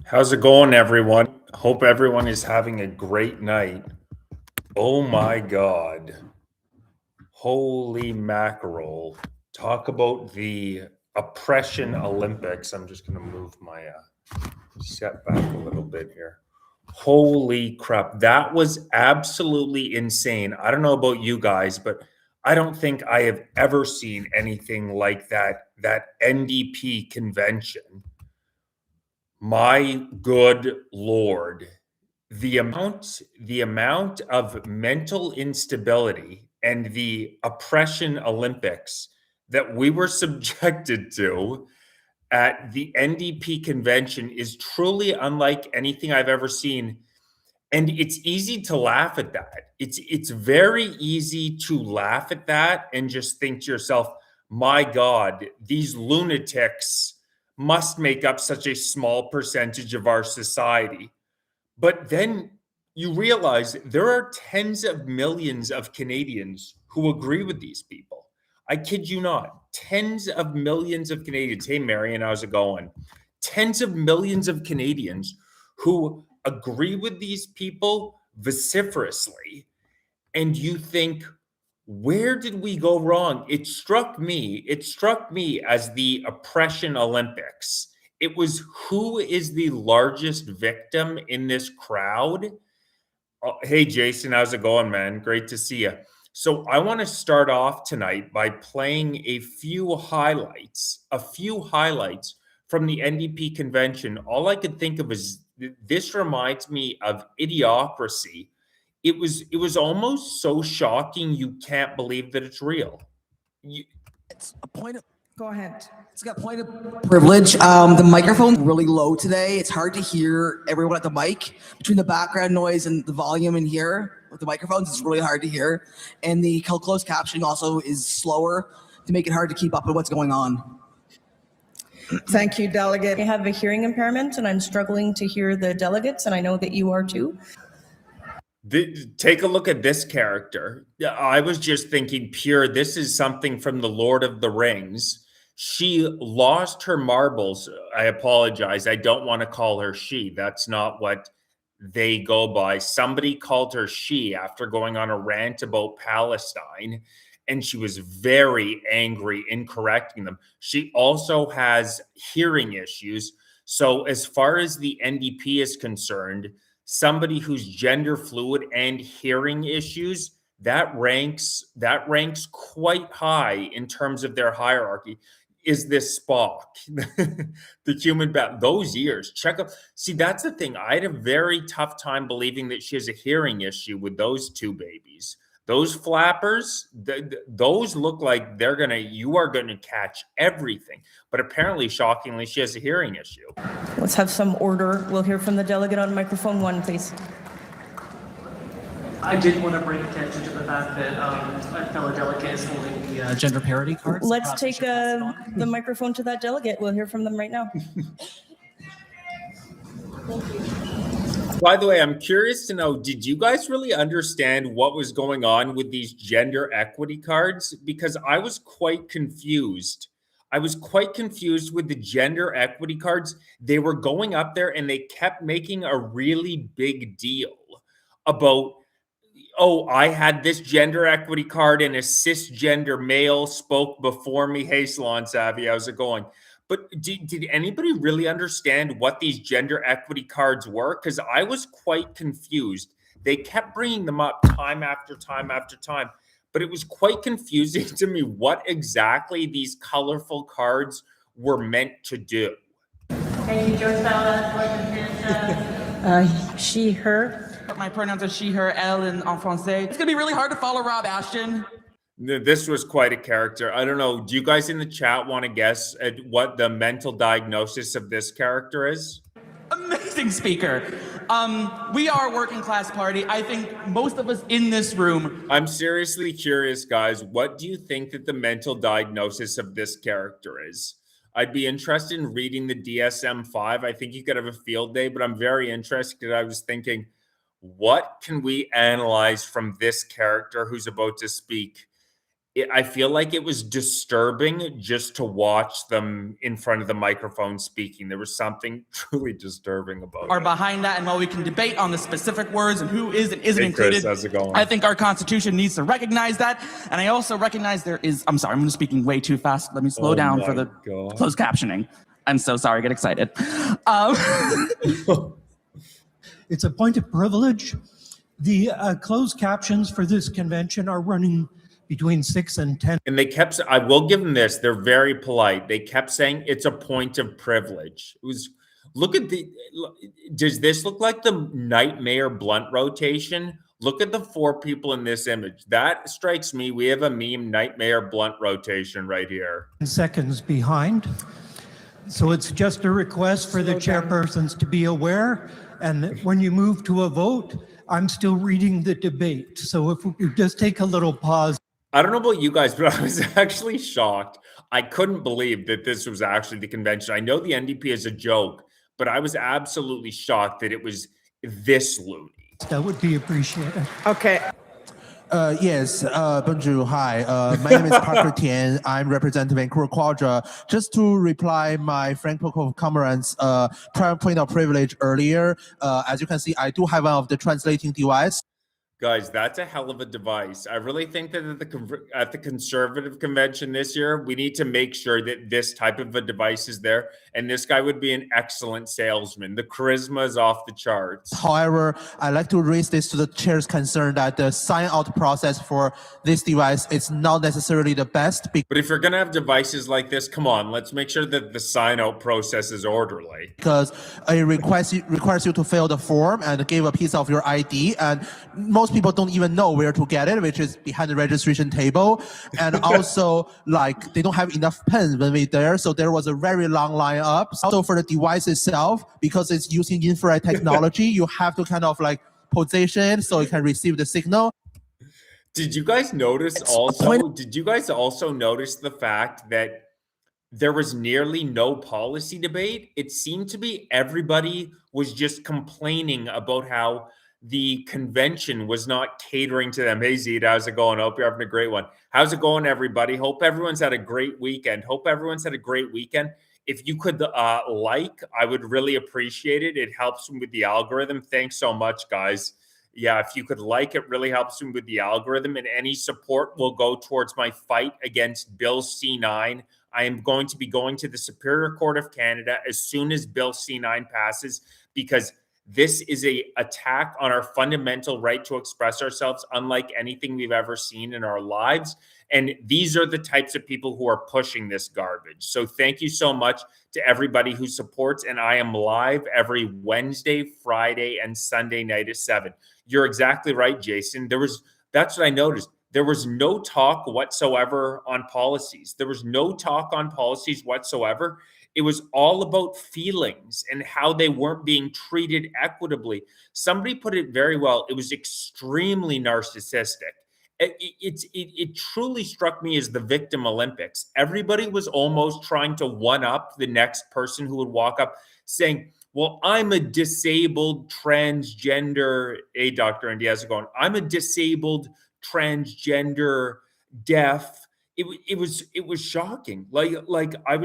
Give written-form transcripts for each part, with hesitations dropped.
How's it going, everyone? Hope everyone is having a great night. Oh my God. Holy mackerel. Talk about the oppression Olympics. I'm just going to move my set back a little bit here. Holy crap. That was absolutely insane. I don't know about you guys, but I don't think I have ever seen anything like that NDP convention. My good Lord, the amount of mental instability and the oppression Olympics that we were subjected to at the NDP convention is truly unlike anything I've ever seen. And it's easy to laugh at that. It's very easy to laugh at that and just think to yourself, my God, these lunatics must make up such a small percentage of our society. But then you realize there are tens of millions of Canadians who agree with these people. I kid you not. Tens of millions of Canadians. Hey, Marion, how's it going? Tens of millions of Canadians who agree with these people vociferously. And you think, where did we go wrong? It struck me as the oppression Olympics. It was who is the largest victim in this crowd. Oh, hey, Jason, how's it going, man? Great to see you. So I want to start off tonight by playing a few highlights from the NDP convention. All I could think of is this reminds me of Idiocracy. It was almost so shocking you can't believe that it's real. It's a point of Go ahead. it's got point of privilege. The microphone's really low today. It's hard to hear everyone at the mic. Between the background noise and the volume in here with the microphones, it's really hard to hear. And the closed captioning also is slower to make it hard to keep up with what's going on. Thank you, Delegate. I have a hearing impairment and I'm struggling to hear the delegates, and I know that you are too. Take a look at this character. Yeah, I was just thinking, pure, this is something from the Lord of the Rings. She lost her marbles. I apologize. I don't want to call her she. That's not what they go by. Somebody called her she after going on a rant about Palestine, and she was very angry in correcting them. She also has hearing issues. So, as far as the NDP is concerned, somebody who's gender fluid and hearing issues, that ranks quite high in terms of their hierarchy. Is this Spock, the human bat? Those ears, check up. See, that's the thing. I had a very tough time believing that she has a hearing issue with those two babies. Those flappers, those look like you are gonna catch everything. But apparently, shockingly, she has a hearing issue. Let's have some order. We'll hear from the delegate on microphone 1, please. I did want to bring attention to the fact that a fellow delegate is holding the gender parity cards. Let's take the microphone to that delegate. We'll hear from them right now. By the way, I'm curious to know, did you guys really understand what was going on with these gender equity cards? Because I was quite confused. I was quite confused with the gender equity cards. They were going up there and they kept making a really big deal about, oh, I had this gender equity card and a cisgender male spoke before me. Hey, Salon Savvy, how's it going? But did anybody really understand what these gender equity cards were? Because I was quite confused. They kept bringing them up time after time after time, but it was quite confusing to me what exactly these colorful cards were meant to do. Thank you, Joe Sala. She, her. My pronouns are she, her, elle, and en français. It's gonna be really hard to follow Rob Ashton. This was quite a character. I don't know. Do you guys in the chat want to guess at what the mental diagnosis of this character is? Amazing speaker. We are a working class party. I think most of us in this room. I'm seriously curious, guys. What do you think that the mental diagnosis of this character is? I'd be interested in reading the DSM-5. I think you could have a field day, but I'm very interested. I was thinking, what can we analyze from this character who's about to speak? I feel like it was disturbing just to watch them in front of the microphone speaking. There was something truly disturbing about are it. behind that, and while we can debate on the specific words and who is and isn't Hey, Chris, included, how's it going? I think our Constitution needs to recognize that. And I also recognize there is, I'm sorry, I'm speaking way too fast. Let me slow down for my the God. closed captioning. I'm so sorry, I get excited. It's a point of privilege. The closed captions for this convention are running between 6 and 10. And they kept, I will give them this, they're very polite. They kept saying it's a point of privilege. It was, look at does this look like the Nightmare blunt rotation? Look at the 4 people in this image. That strikes me. We have a meme Nightmare blunt rotation right here. Seconds behind. So it's just a request for the chairpersons to be aware. And when you move to a vote, I'm still reading the debate. So if we just take a little pause. I don't know about you guys, but I was actually shocked. I couldn't believe that this was actually the convention. I know the NDP is a joke, but I was absolutely shocked that it was this loony. That would be appreciated. Okay. Yes, bonjour, hi. My name is Parker Tian. I'm representing Vancouver Quadra. Just to reply my Franco comrades' point of privilege earlier, as you can see, I do have one of the translating device. Guys, that's a hell of a device. I really think that at the Conservative convention this year, we need to make sure that this type of a device is there. And this guy would be an excellent salesman. The charisma is off the charts. However, I'd like to raise this to the chair's concern that the sign-out process for this device is not necessarily the best. But if you're going to have devices like this, come on, let's make sure that the sign-out process is orderly. Because it requires you to fill the form and give a piece of your ID, and most people don't even know where to get it, which is behind the registration table. And also, like, they don't have enough pens when we're there, so there was a very long line up. Also, for the device itself, because it's using infrared technology, you have to kind of like position so it can receive the signal. Did you guys notice also? Did you guys also notice the fact that there was nearly no policy debate? It seemed to be everybody was just complaining about how the convention was not catering to them. Hey, Zed, how's it going? Hope you're having a great one. How's it going, everybody? Hope everyone's had a great weekend. If you could I would really appreciate it. It helps with the algorithm. Thanks so much, guys. Yeah, if you could like, it really helps me with the algorithm, and any support will go towards my fight against Bill C9. I am going to be going to the Superior Court of Canada as soon as Bill C9 passes, because this is an attack on our fundamental right to express ourselves, unlike anything we've ever seen in our lives. And these are the types of people who are pushing this garbage. So thank you so much to everybody who supports. And I am live every Wednesday, Friday, and Sunday night at 7. You're exactly right, Jason. That's what I noticed. There was no talk whatsoever on policies. There was no talk on policies whatsoever. It was all about feelings and how they weren't being treated equitably. Somebody put it very well. It was extremely narcissistic. It truly struck me as the victim Olympics. Everybody was almost trying to one up the next person who would walk up saying, well, I'm a disabled transgender, Dr. Andy, how's it going? I'm a disabled transgender deaf. It was shocking. The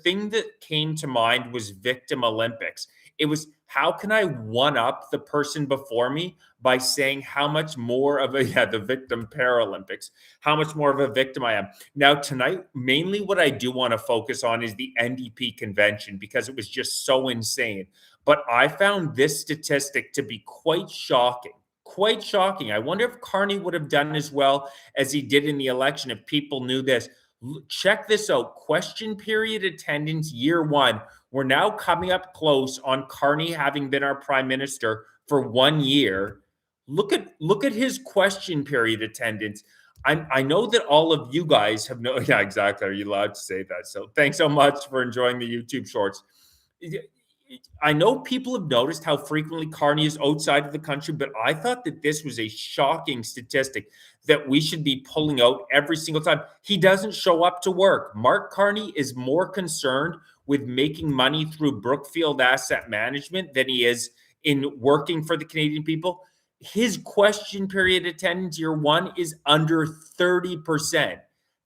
thing that came to mind was victim Olympics. It was, how can I one up the person before me by saying how much more of the victim Paralympics, how much more of a victim I am. Now tonight, mainly what I do want to focus on is the NDP convention, because it was just so insane. But I found this statistic to be quite shocking. Quite shocking. I wonder if Carney would have done as well as he did in the election if people knew this. Check this out. Question period attendance year 1. We're now coming up close on Carney having been our prime minister for 1 year. Look at his question period attendance. I know that all of you guys have no. Yeah, exactly. Are you allowed to say that? So thanks so much for enjoying the YouTube shorts. I know people have noticed how frequently Carney is outside of the country, but I thought that this was a shocking statistic that we should be pulling out every single time. He doesn't show up to work. Mark Carney is more concerned with making money through Brookfield Asset Management than he is in working for the Canadian people. his question period attendance year one is under 30%.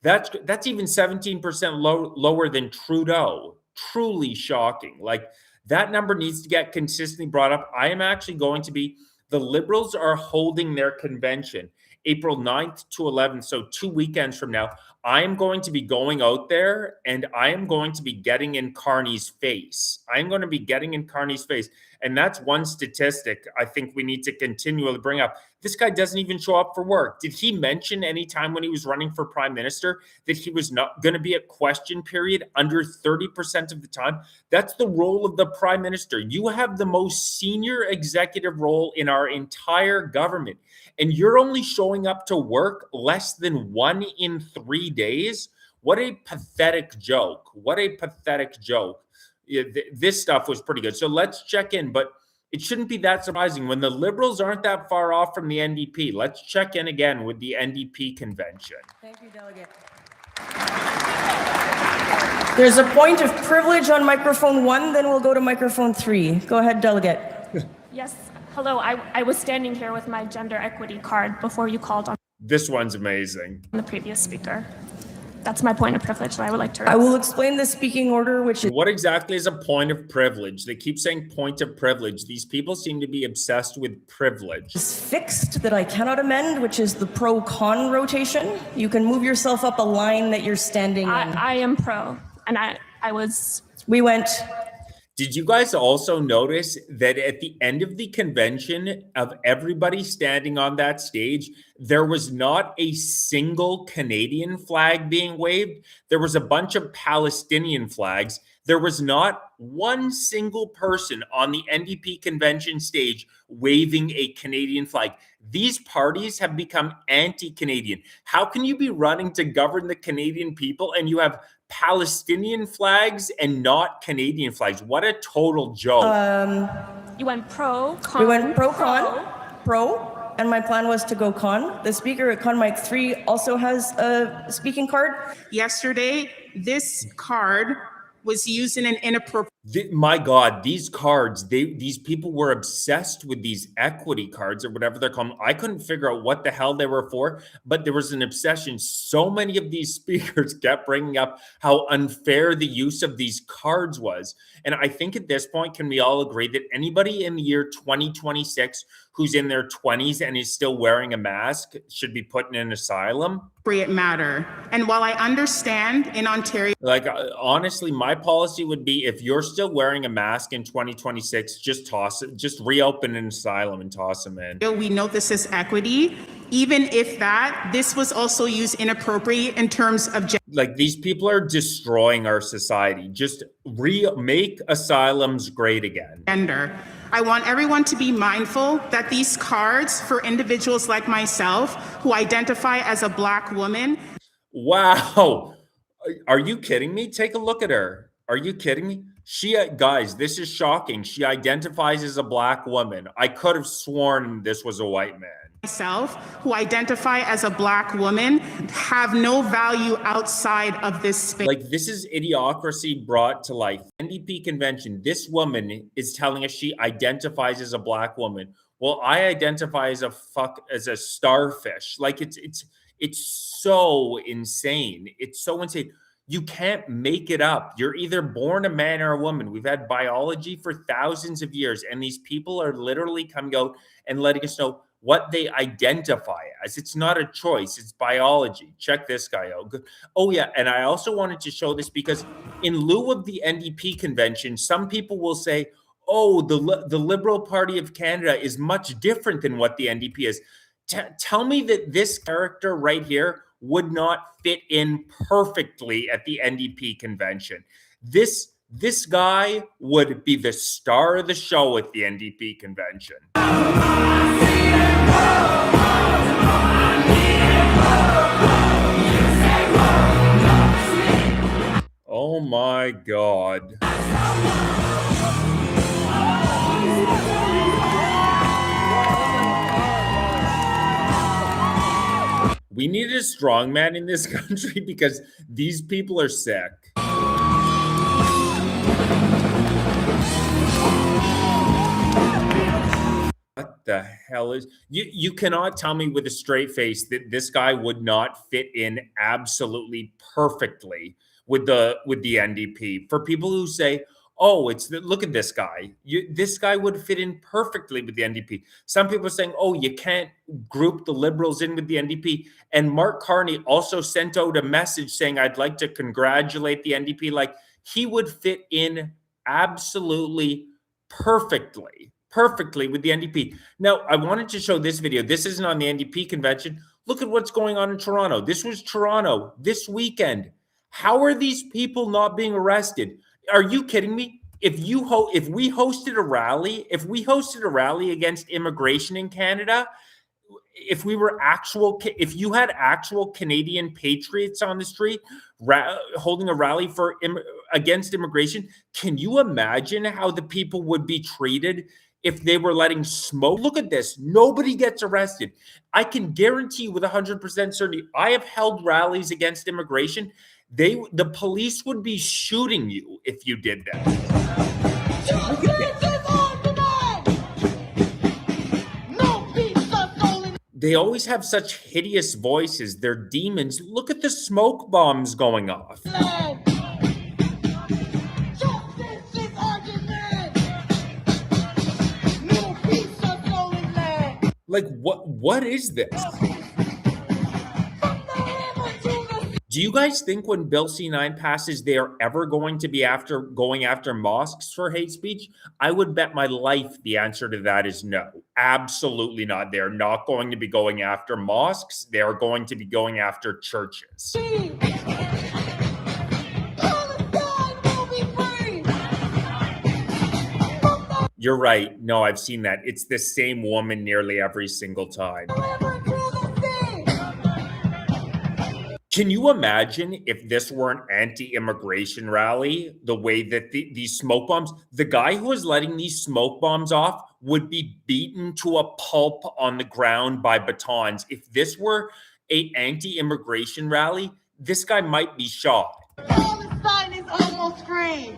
That's even 17% lower than Trudeau. Truly shocking. Like, that number needs to get consistently brought up. I am actually going to be, the Liberals are holding their convention April 9th to 11th, so 2 weekends from now. I am going to be going out there and I am going to be getting in Carney's face. I'm going to be getting in Carney's face. And that's one statistic I think we need to continually bring up. This guy doesn't even show up for work. Did he mention any time when he was running for prime minister that he was not going to be at question period under 30% of the time? That's the role of the prime minister. You have the most senior executive role in our entire government, and you're only showing up to work less than 1 in 3 days. What a pathetic joke. What a pathetic joke. This stuff was pretty good. So let's check in, but it shouldn't be that surprising when the Liberals aren't that far off from the NDP. Let's check in again with the NDP convention. Thank you, Delegate. There's a point of privilege on microphone 1, then we'll go to microphone 3. Go ahead, Delegate. Yes. Hello. I was standing here with my gender equity card before you called on This one's amazing. the previous speaker. That's my point of privilege that I would like to raise. I will explain the speaking order, which is What exactly is a point of privilege? They keep saying point of privilege. These people seem to be obsessed with privilege. fixed that I cannot amend, which is the pro-con rotation. You can move yourself up a line that you're standing in. I am pro, and I was. We went. Did you guys also notice that at the end of the convention, of everybody standing on that stage, there was not a single Canadian flag being waved? There was a bunch of Palestinian flags. There was not one single person on the NDP convention stage waving a Canadian flag. These parties have become anti-Canadian. How can you be running to govern the Canadian people and you have Palestinian flags and not Canadian flags? What a total joke. You went pro, con. We went pro, and my plan was to go con. The speaker at con mic 3 also has a speaking card. Yesterday, this card was used in an inappropriate. My God, these cards, these people were obsessed with these equity cards or whatever they're called. I couldn't figure out what the hell they were for, but there was an obsession. So many of these speakers kept bringing up how unfair the use of these cards was. And I think at this point, can we all agree that anybody in the year 2026 who's in their 20s and is still wearing a mask should be put in an asylum? Matter. And while I understand in Ontario, like, honestly, my policy would be if you're still wearing a mask in 2026, just reopen an asylum and toss them in. we know this is equity. Even if this was also used inappropriately in terms of like, these people are destroying our society. Just make asylums great again. gender. I want everyone to be mindful that these cards for individuals like myself who identify as a Black woman. Wow. Are you kidding me? Take a look at her. Are you kidding me? Guys, this is shocking. She identifies as a Black woman. I could have sworn this was a white man. Myself, who identify as a Black woman, have no value outside of this space. Like, this is idiocracy brought to life. NDP convention, this woman is telling us she identifies as a Black woman. Well, I identify as a starfish. Like, it's so insane. It's so insane. You can't make it up. You're either born a man or a woman. We've had biology for thousands of years, and these people are literally coming out and letting us know what they identify as. It's not a choice, it's biology. Check this guy out. Oh yeah, and I also wanted to show this because in lieu of the NDP convention, some people will say, oh, the Liberal Party of Canada is much different than what the NDP is. Tell me that this character right here would not fit in perfectly at the NDP convention. This guy would be the star of the show at the NDP convention. Oh my God. We need a strong man in this country because these people are sick. What the hell is you cannot tell me with a straight face that this guy would not fit in absolutely perfectly with the NDP. For people who say, oh, look at this guy. This guy would fit in perfectly with the NDP. Some people are saying, oh, you can't group the Liberals in with the NDP. And Mark Carney also sent out a message saying, I'd like to congratulate the NDP. Like, he would fit in absolutely perfectly with the NDP. Now, I wanted to show this video. This isn't on the NDP convention. Look at what's going on in Toronto. This was Toronto this weekend. How are these people not being arrested? Are you kidding me? If we hosted a rally against immigration in Canada, if you had actual Canadian patriots on the street holding a rally against immigration, can you imagine how the people would be treated if they were letting smoke? Look at this. Nobody gets arrested. I can guarantee you with 100% certainty, I have held rallies against immigration. The police would be shooting you if you did that. They always have such hideous voices. They're demons. Look at the smoke bombs going off. Like, what is this? Do you guys think when Bill C-9 passes, they are ever going to be going after mosques for hate speech? I would bet my life the answer to that is no. Absolutely not. They're not going to be going after mosques. They are going to be going after churches. You're right. No, I've seen that. It's the same woman nearly every single time. Can you imagine if this were an anti-immigration rally, the way that these smoke bombs, the guy who was letting these smoke bombs off would be beaten to a pulp on the ground by batons. If this were an anti-immigration rally, this guy might be shot. Palestine is almost free.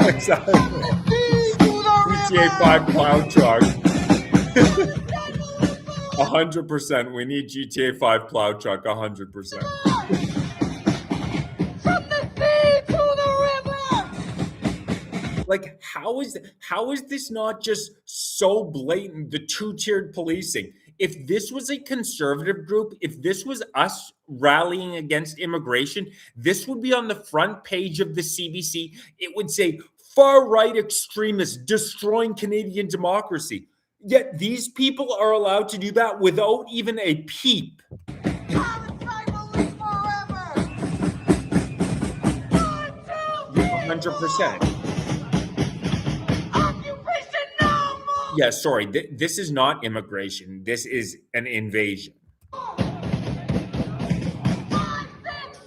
Exactly. GTA 5 cloud truck. 100%. We need GTA 5 plow truck. 100%. From the sea to the river. Like, how is this not just so blatant? The two-tiered policing. If this was a conservative group, if this was us rallying against immigration, this would be on the front page of the CBC. It would say far-right extremists destroying Canadian democracy. Yet these people are allowed to do that without even a peep. Palestine will live forever. 100%. Occupation no more. Yeah, sorry. This is not immigration. This is an invasion. 5, 6,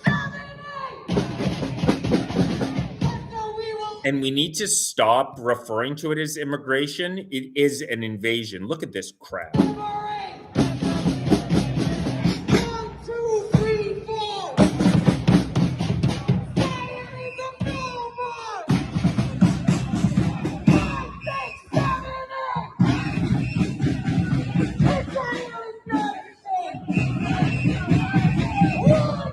7, 8. And we need to stop referring to it as immigration. It is an invasion. Look at this crap. 1, 2, 3, 4. Zionism no more. 5, 6, 7, 8. Israel is nothing.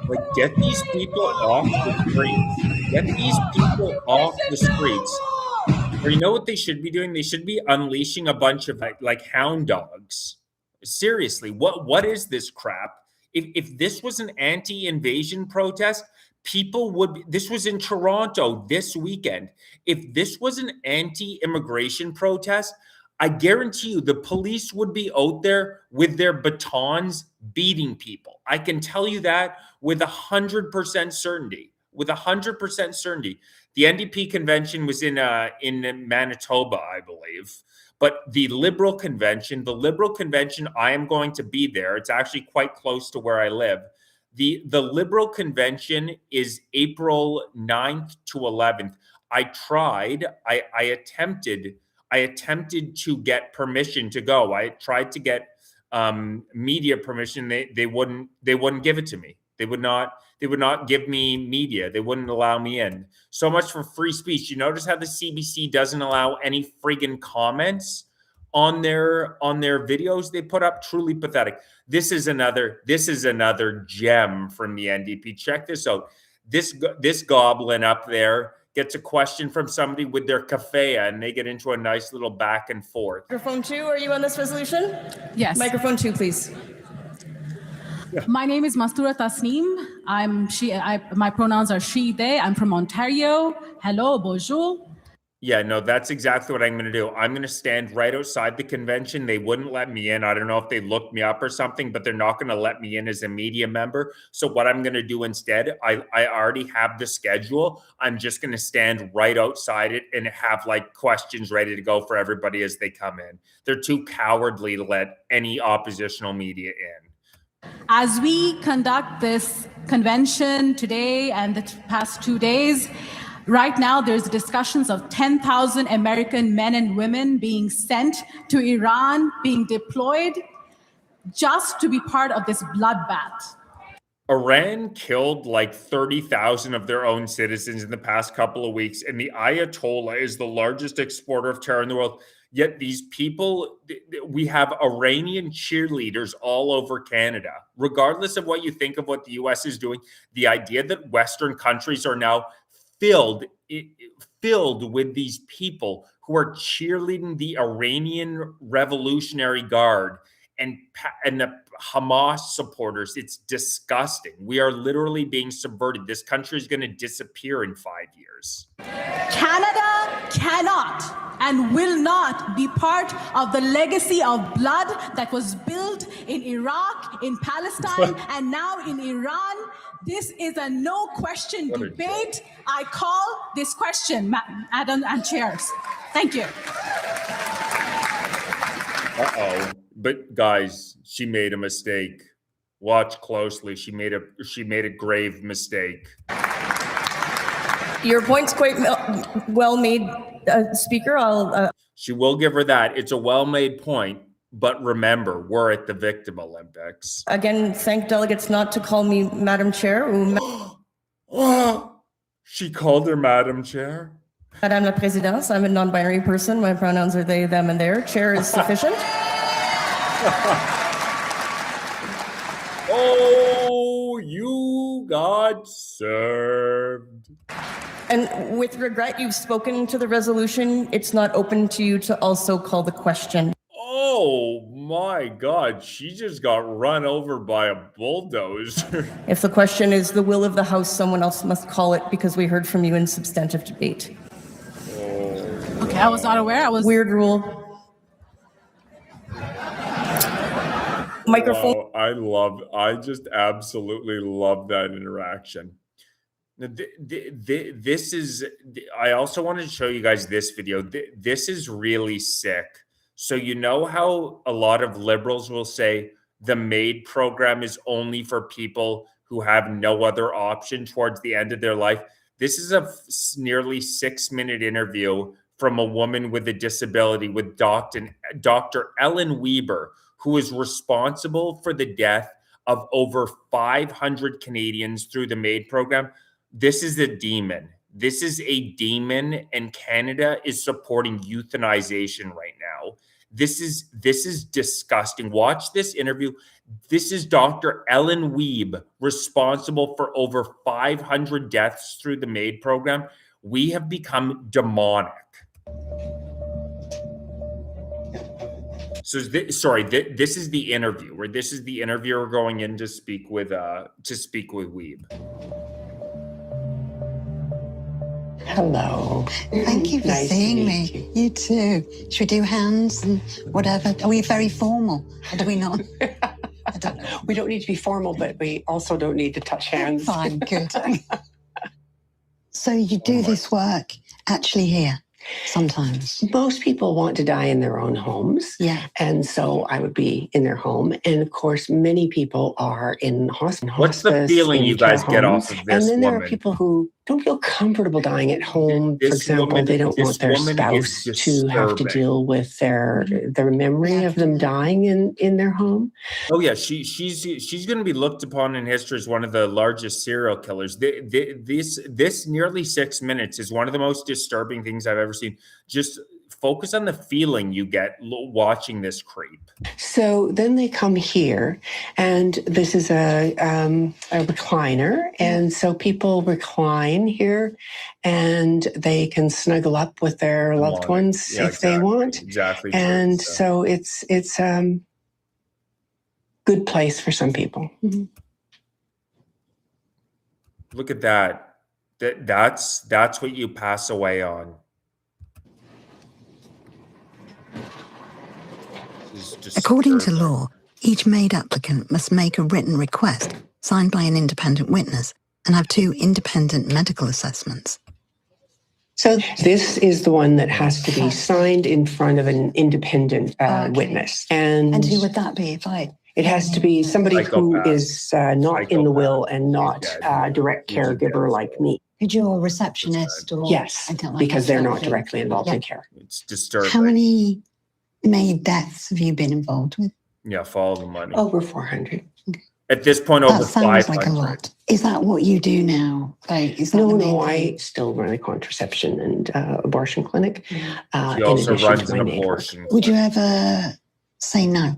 Like, get these people off the streets. Get these people off the streets. Or you know what they should be doing? They should be unleashing a bunch of like hound dogs. Seriously, what is this crap? If this was an anti-invasion protest, people would. This was in Toronto this weekend. If this was an anti-immigration protest, I guarantee you the police would be out there with their batons beating people. I can tell you that with 100% certainty. With 100% certainty. The NDP convention was in Manitoba, I believe. But the Liberal convention, I am going to be there. It's actually quite close to where I live. The Liberal convention is April 9th to 11th. I attempted to get permission to go. I tried to get media permission. They wouldn't give it to me. They would not give me media. They wouldn't allow me in. So much for free speech. You notice how the CBC doesn't allow any friggin' comments on their videos they put up. Truly pathetic. This is another gem from the NDP. Check this out. This goblin up there gets a question from somebody with their kafea, and they get into a nice little back and forth. Microphone 2, are you on this resolution? Yes. Microphone 2, please. My name is Mastura Tasneem. My pronouns are she, they. I'm from Ontario. Hello, bonjour. Yeah, no, that's exactly what I'm going to do. I'm going to stand right outside the convention. They wouldn't let me in. I don't know if they looked me up or something, but they're not going to let me in as a media member. So what I'm going to do instead, I already have the schedule. I'm just going to stand right outside it and have like questions ready to go for everybody as they come in. They're too cowardly to let any oppositional media in. As we conduct this convention today and the past 2 days, right now there's discussions of 10,000 American men and women being sent to Iran, being deployed just to be part of this bloodbath. Iran killed like 30,000 of their own citizens in the past couple of weeks, and the Ayatollah is the largest exporter of terror in the world. Yet these people, we have Iranian cheerleaders all over Canada. Regardless of what you think of what the US is doing, the idea that Western countries are now filled with these people who are cheerleading the Iranian Revolutionary Guard and the Hamas supporters, it's disgusting. We are literally being subverted. This country is going to disappear in 5 years. Canada cannot and will not be part of the legacy of blood that was built in Iraq, in Palestine, and now in Iran. This is a no question debate. I call this question, Madam and Chairs. Thank you. Uh-oh. But guys, she made a mistake. Watch closely. She made a grave mistake. Your point's quite well made, Speaker. She will give her that. It's a well-made point. But remember, we're at the Victim Olympics. Again, thank delegates not to call me Madam Chair. She called her Madam Chair. Madame la Présidente, I'm a non-binary person. My pronouns are they, them, and their. Chair is sufficient. Oh, you got served. And with regret, you've spoken to the resolution. It's not open to you to also call the question. Oh my God, she just got run over by a bulldozer. If the question is the will of the House, someone else must call it because we heard from you in substantive debate. Oh, Okay, I was not aware. Weird rule. Microphone. Wow, I just absolutely love that interaction. This is, I also wanted to show you guys this video. This is really sick. So you know how a lot of liberals will say the MAID program is only for people who have no other option towards the end of their life? This is a nearly 6-minute interview from a woman with a disability with Dr. Ellen Weber, who is responsible for the death of over 500 Canadians through the MAID program. This is a demon. This is a demon, and Canada is supporting euthanization right now. This is disgusting. Watch this interview. This is Dr. Ellen Weeb, responsible for over 500 deaths through the MAID program. We have become demonic. So this is the interview, where this is the interviewer going in to speak with Weeb. Hello. Thank you for Nice seeing to me. meet You too. Should we do hands and whatever? Are we very formal? Or do we not? I don't know. We don't need to be formal, but we also don't need to touch hands. Fine, good. So you do this work actually here sometimes? Most people want to die in their own homes. Yeah. And so I would be in their home. And of course, many people are in hospice. What's the feeling you guys get off of this And then there woman? are people who don't feel comfortable dying at home. For example, they don't want their spouse to have to deal with their memory of them dying in their home. Oh yeah, she's going to be looked upon in history as one of the largest serial killers. This nearly 6 minutes is one of the most disturbing things I've ever seen. Just Focus on the feeling you get watching this creep. So then they come here, and this is a recliner, and so people recline here, and they can snuggle up with their loved ones if they want. Exactly. And so it's good place for some people. Mm-hmm. Look at that. That's what you pass away on. According to law, each MAID applicant must make a written request signed by an independent witness and have 2 independent medical assessments. So this is the one that has to be signed in front of an independent witness. And who would that be if I... It has to be somebody who is not in the will and not a direct caregiver like me. Could you a receptionist or... Yes, because they're not directly involved in care. It's disturbing. How many MAID deaths have you been involved with? Yeah, follow the money. Over 400. At this point, over 500. That sounds like a lot. Is that what you do now? Like, is that No, I still run a contraception and abortion clinic. She also runs an abortion. Would you ever say no?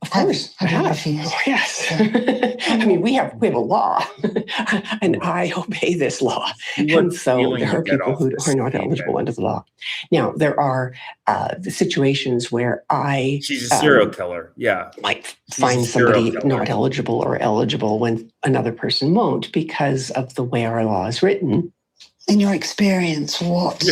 Of course, I have. Oh, yes. I mean, we have a law, and I obey this law. And so there are people who are not eligible under the law. Now, there are the situations where she's a serial killer. Yeah. Might find somebody not eligible or eligible when another person won't because of the way our law is written. In your experience, what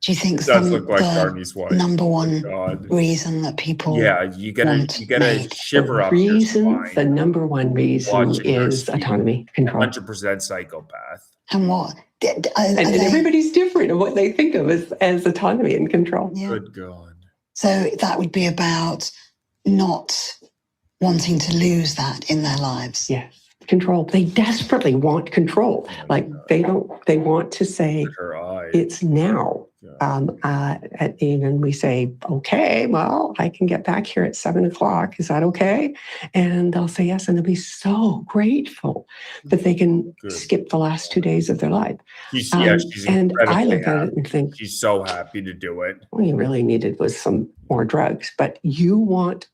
do you think the number one reason that people you gotta shiver up your spine. The number one reason is autonomy, control. 100% psychopath. And what? And everybody's different in what they think of as autonomy and control. Yeah. Good God. So that would be about not wanting to lose that in their lives. Yes. Control. They desperately want control. Like they want to say it's now. And we say, okay, well, I can get back here at 7:00. Is that okay? And they'll say yes. And they'll be so grateful that they can skip the last 2 days of their life. She's and I look at it and think, she's so happy to do it. All you really needed was some more drugs, but you want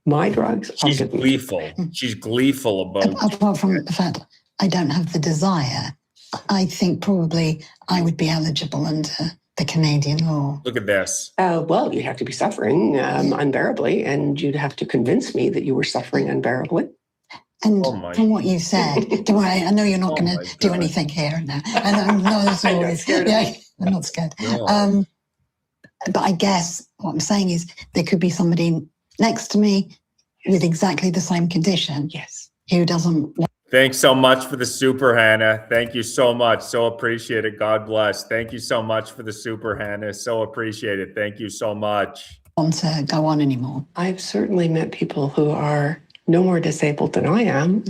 my drugs. She's gleeful. She's gleeful about. Apart from the fact I don't have the desire, I think probably I would be eligible under the Canadian law. Look at this. Well, you'd have to be suffering unbearably, and you'd have to convince me that you were suffering unbearably. And from what you said, don't worry, I know you're not going to do anything here and now. And I'm not as always. I'm not scared. No. But I guess what I'm saying is there could be somebody next to me with exactly the same condition. Yes. Who doesn't want. Thanks so much for the super, Hannah. Thank you so much. So appreciate it. God bless. Thank you so much for the super, Hannah. So appreciate it. Thank you so much. Want to go on anymore. I've certainly met people who are no more disabled than I am,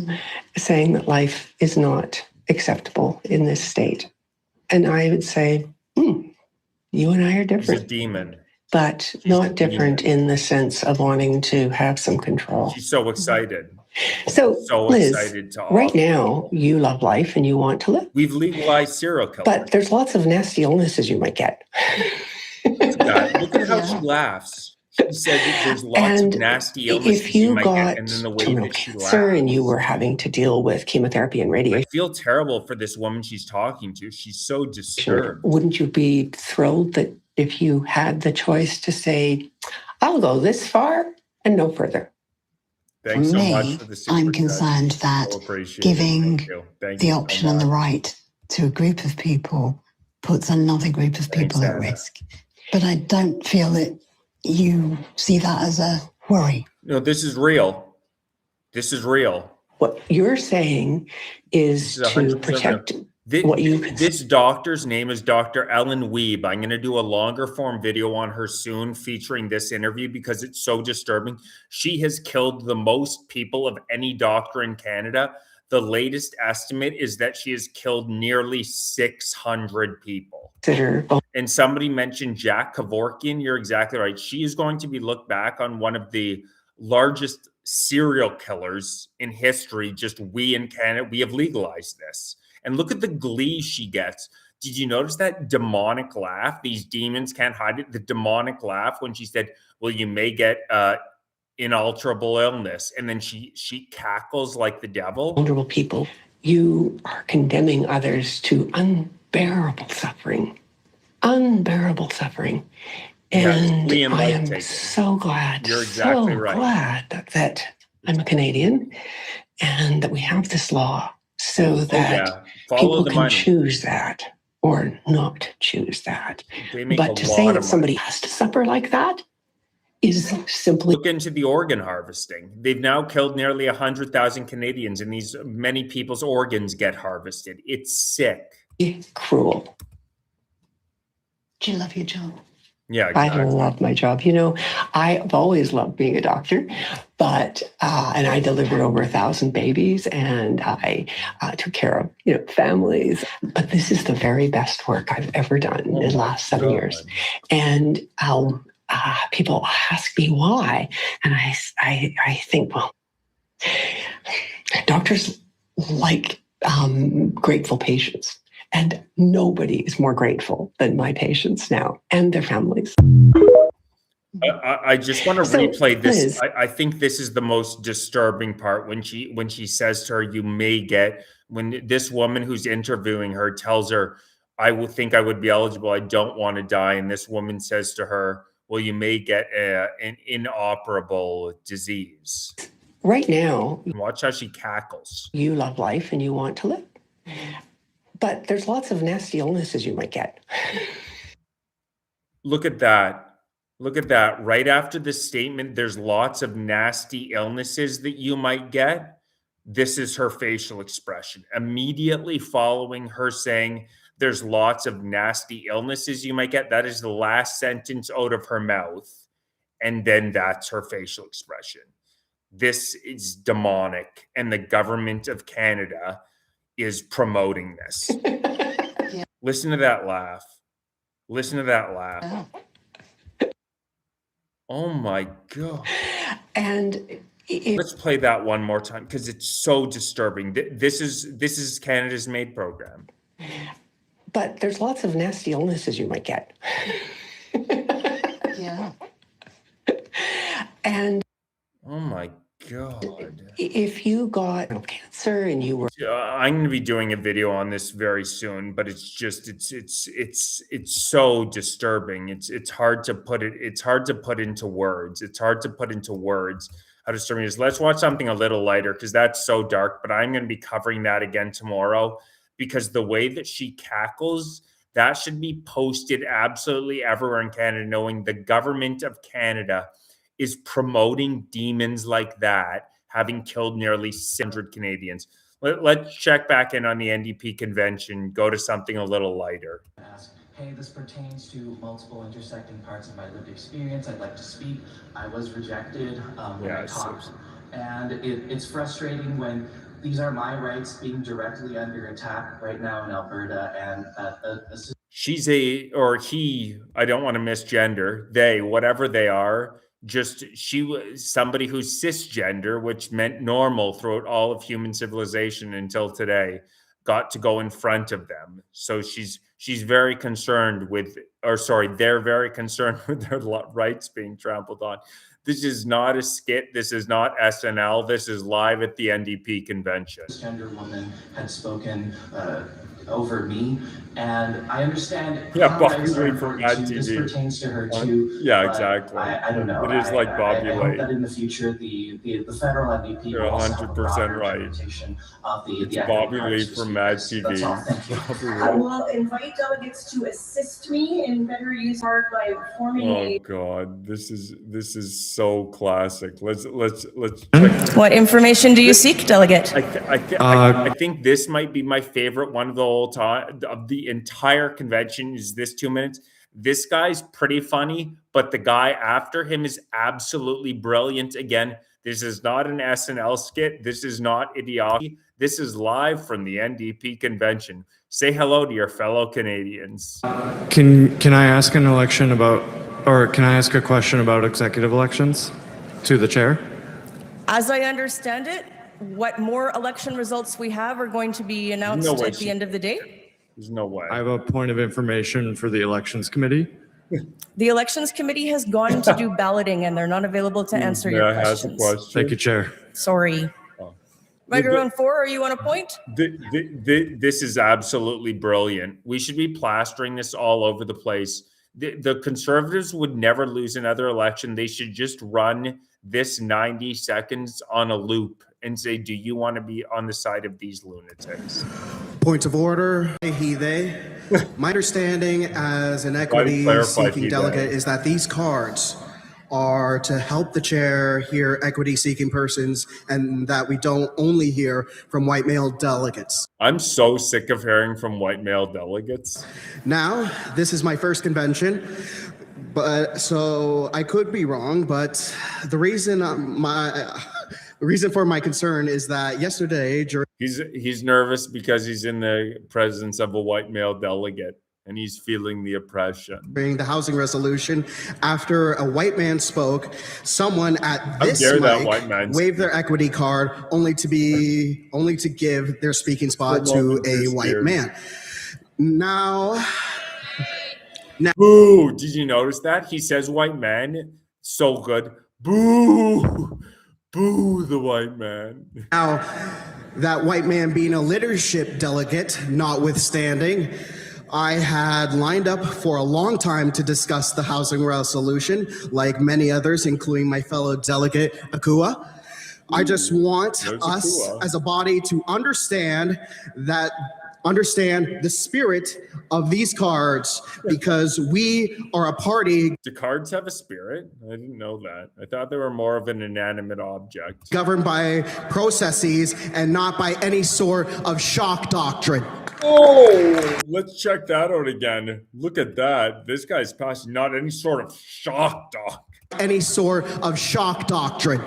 saying that life is not acceptable in this state. And I would say, you and I are different. She's a demon. But not different in the sense of wanting to have some control. She's so excited. So Liz, excited to right now, you love life and you want to live. We've legalized serial killers. But there's lots of nasty illnesses you might get. Look at how she laughs. She said that there's lots of nasty illnesses if you might got get, and then the way that she cancer laughs. and you were having to deal with chemotherapy and radiation. I feel terrible for this woman she's talking to. She's so disturbed. Wouldn't you be thrilled that if you had the choice to say, I'll go this far and no further? Thanks for so me, much for the super I'm concerned that giving the option and the right to a group of people puts another group of people at risk. But I don't feel that you see that as a worry. No, this is real. This is real. What you're saying is to protect what you... This doctor's name is Dr. Ellen Wiebe. I'm going to do a longer form video on her soon featuring this interview because it's so disturbing. She has killed the most people of any doctor in Canada. The latest estimate is that she has killed nearly 600 people. And somebody mentioned Jack Kevorkian. You're exactly right. She is going to be looked back on one of the largest serial killers in history. Just we in Canada, we have legalized this. And look at the glee she gets Did you notice that demonic laugh? These demons can't hide it. The demonic laugh when she said, well, you may get inalterable illness. And then she cackles like the devil. Vulnerable people, you are condemning others to unbearable suffering. Unbearable suffering. And I am so glad, glad that I'm a Canadian and that we have this law so that people can choose that or not choose that. But to say that somebody has to suffer like that is simply... Look into the organ harvesting. They've now killed nearly 100,000 Canadians, and these many people's organs get harvested. It's sick. Cruel. Do you love your job? Yeah, exactly. I love my job. You know, I've always loved being a doctor, but and I delivered over 1,000 babies, and I took care of families. But this is the very best work I've ever done in the last 7 years, and people ask me why, and I think, well, doctors like grateful patients. And nobody is more grateful than my patients now and their families. I just want to replay this. I think this is the most disturbing part when she says to her, you may get, when this woman who's interviewing her tells her, I would think I would be eligible. I don't want to die. And this woman says to her, well, you may get an inoperable disease. Right now. Watch how she cackles. You love life and you want to live. But there's lots of nasty illnesses you might get. Look at that. Look at that. Right after the statement, there's lots of nasty illnesses that you might get. This is her facial expression. Immediately following her saying, there's lots of nasty illnesses you might get. That is the last sentence out of her mouth. And then that's her facial expression. This is demonic. And the government of Canada is promoting this. Yeah. Listen to that laugh. Listen to that laugh. Oh my God. And let's play that one more time because it's so disturbing. This is Canada's MAID program. But there's lots of nasty illnesses you might get. Yeah. And oh my God. If you got cancer and you were... I'm going to be doing a video on this very soon, but it's just, it's so disturbing. It's hard to put it, it's hard to put into words. It's hard to put into words how disturbing it is. Let's watch something a little lighter because that's so dark, but I'm going to be covering that again tomorrow because the way that she cackles, that should be posted absolutely everywhere in Canada, knowing the government of Canada is promoting demons like that, having killed nearly 600 Canadians. Let's check back in on the NDP convention, go to something a little lighter. Hey, this pertains to multiple intersecting parts of my lived experience. I'd like to speak. I was rejected when I talked. And it's frustrating when these are my rights being directly under attack right now in Alberta. And she's or he, I don't want to misgender, they, whatever they are, just she was somebody who's cisgender, which meant normal throughout all of human civilization until today, got to go in front of them. So she's very concerned with, or sorry, they're very concerned with their rights being trampled on. This is not a skit. This is not SNL. This is live at the NDP convention. This gender woman had spoken over me, and I understand. Yeah, Bobby Lee from Mad This TV. pertains to her too. Yeah, exactly. I don't know. It is like Bobby I Lee. hope that in the future the federal NDP You're will also have a 100% broader right. interpretation of the It's Bobby Lee from Mad TV. That's all. Thank you. I will invite delegates to assist me in better use art by forming Oh God, this is so classic. Let's check. What information do you seek, delegate? I think this might be my favorite one of the whole time of the entire convention. Is this 2 minutes? This guy's pretty funny, but the guy after him is absolutely brilliant. Again, this is not an SNL skit. This is not idiocy. This is live from the NDP convention. Say hello to your fellow Canadians. Can I ask an election about, or can I ask a question about executive elections to the chair? As I understand it, what more election results we have are going to be announced at the end of the day. There's no way. I have a point of information for the elections committee. The elections committee has gone to do balloting and they're not available to answer your questions. Thank you, Chair. Sorry. Microphone 4, are you on a point? This is absolutely brilliant. We should be plastering this all over the place. The Conservatives would never lose another election. They should just run this 90 seconds on a loop and say, do you want to be on the side of these lunatics? Point of order, he, they. My understanding as an equity-seeking delegate is that these cards are to help the chair hear equity-seeking persons and that we don't only hear from white male delegates. I'm so sick of hearing from white male delegates. Now, this is my first convention, but so I could be wrong, but the reason the reason for my concern is that yesterday he's nervous because he's in the presence of a white male delegate and he's feeling the oppression. During the housing resolution, after a white man spoke, someone at this mic waved their equity card only to give their speaking spot to a white man. Now, boo! Did you notice that? He says white man. So good. Boo! Boo the white man. Now, that white man being a leadership delegate, notwithstanding, I had lined up for a long time to discuss the housing resolution, like many others, including my fellow delegate, Akua. I just want us as a body to understand the spirit of these cards, because we are a party. Do cards have a spirit? I didn't know that. I thought they were more of an inanimate object. Governed by processes and not by any sort of shock doctrine. Oh, let's check that out again. Look at that. This guy's passing not any sort of shock doctrine. Any sort of shock doctrine.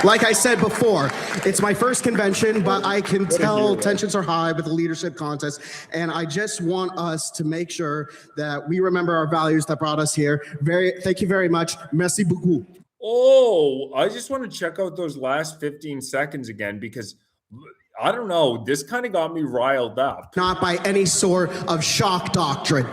Like I said before, it's my first convention, but I can tell tensions are high with the leadership contest, and I just want us to make sure that we remember our values that brought us here. Thank you very much. Merci beaucoup. Oh, I just want to check out those last 15 seconds again because I don't know, this kind of got me riled up. Not by any sort of shock doctrine.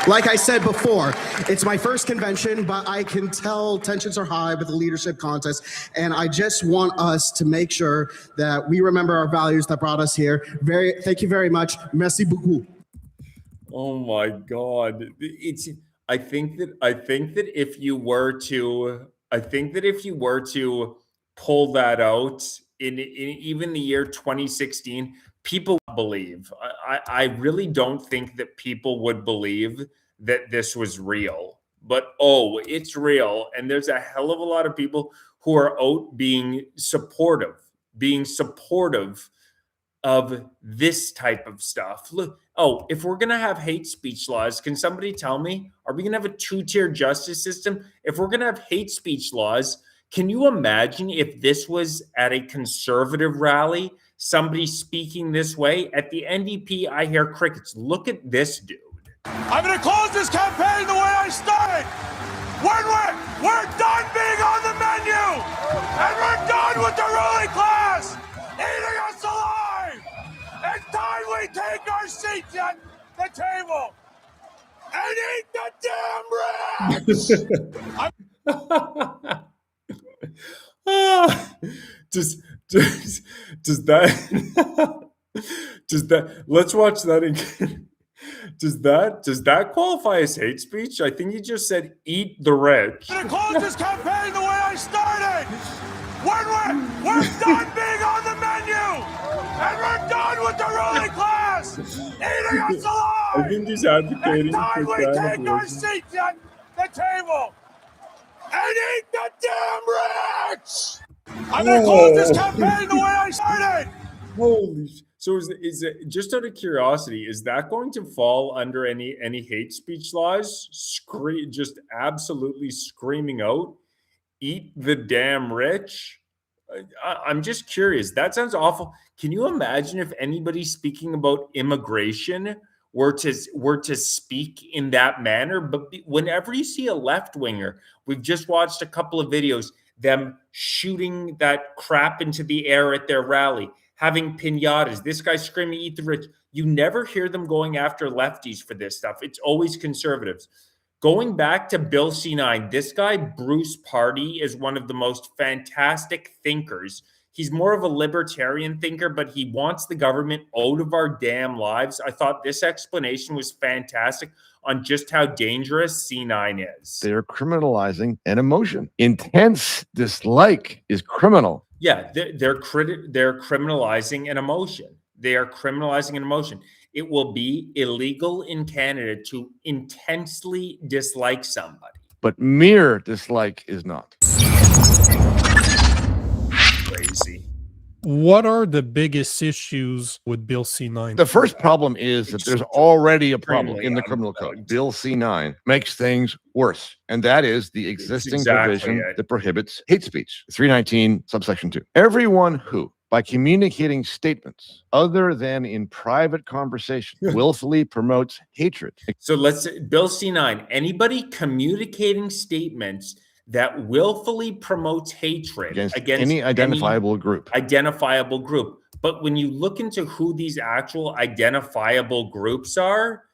Like I said before, it's my first convention, but I can tell tensions are high with the leadership contest, and I just want us to make sure that we remember our values that brought us here. Thank you very much. Merci beaucoup. Oh my God. I think that if you were to pull that out in even the year 2016, people believe. I really don't think that people would believe that this was real. But oh, it's real. And there's a hell of a lot of people who are out being supportive of this type of stuff. Look, oh, if we're going to have hate speech laws, can somebody tell me, are we going to have a two-tier justice system? If we're going to have hate speech laws, can you imagine if this was at a conservative rally, somebody speaking this way? At the NDP, I hear crickets. Look at this dude. I'm going to close this campaign the way I started. We're done being on the menu, and we're done with the ruling class eating us alive. It's time we take our seats at the table and eat the damn rats. Does that let's watch that again. Does that qualify as hate speech? I think he just said eat the rich. I'm gonna close this campaign the way I started. We're done being on the menu, and we're done with the ruling class eating us alive. I think he's advocating it's time for we take our cannibalism. seats at the table and eat the damn rich. I'm gonna close this campaign the way I started. Holy! So is it just out of curiosity? Is that going to fall under any hate speech laws? Just absolutely screaming out, "Eat the damn rich." I'm just curious. That sounds awful. Can you imagine if anybody speaking about immigration were to speak in that manner? But whenever you see a left winger, we've just watched a couple of videos, them shooting that crap into the air at their rally. having pinatas, this guy screaming, eat the rich. You never hear them going after lefties for this stuff. It's always conservatives. Going back to Bill C9, this guy, Bruce Pardy, is one of the most fantastic thinkers. He's more of a libertarian thinker, but he wants the government out of our damn lives. I thought this explanation was fantastic on just how dangerous C9 is. They're criminalizing an emotion. Intense dislike is criminal. Yeah, they're criminalizing an emotion. They are criminalizing an emotion. It will be illegal in Canada to intensely dislike somebody. But mere dislike is not. Crazy. What are the biggest issues with Bill C9? The first problem is that there's already a problem in the criminal code. Bill C9 makes things worse, and that is the existing provision that prohibits hate speech. 319 subsection 2. Everyone who, by communicating statements other than in private conversation, willfully promotes hatred. So Bill C9, anybody communicating statements that willfully promotes hatred against any identifiable group. Identifiable group. But when you look into who these actual identifiable groups are,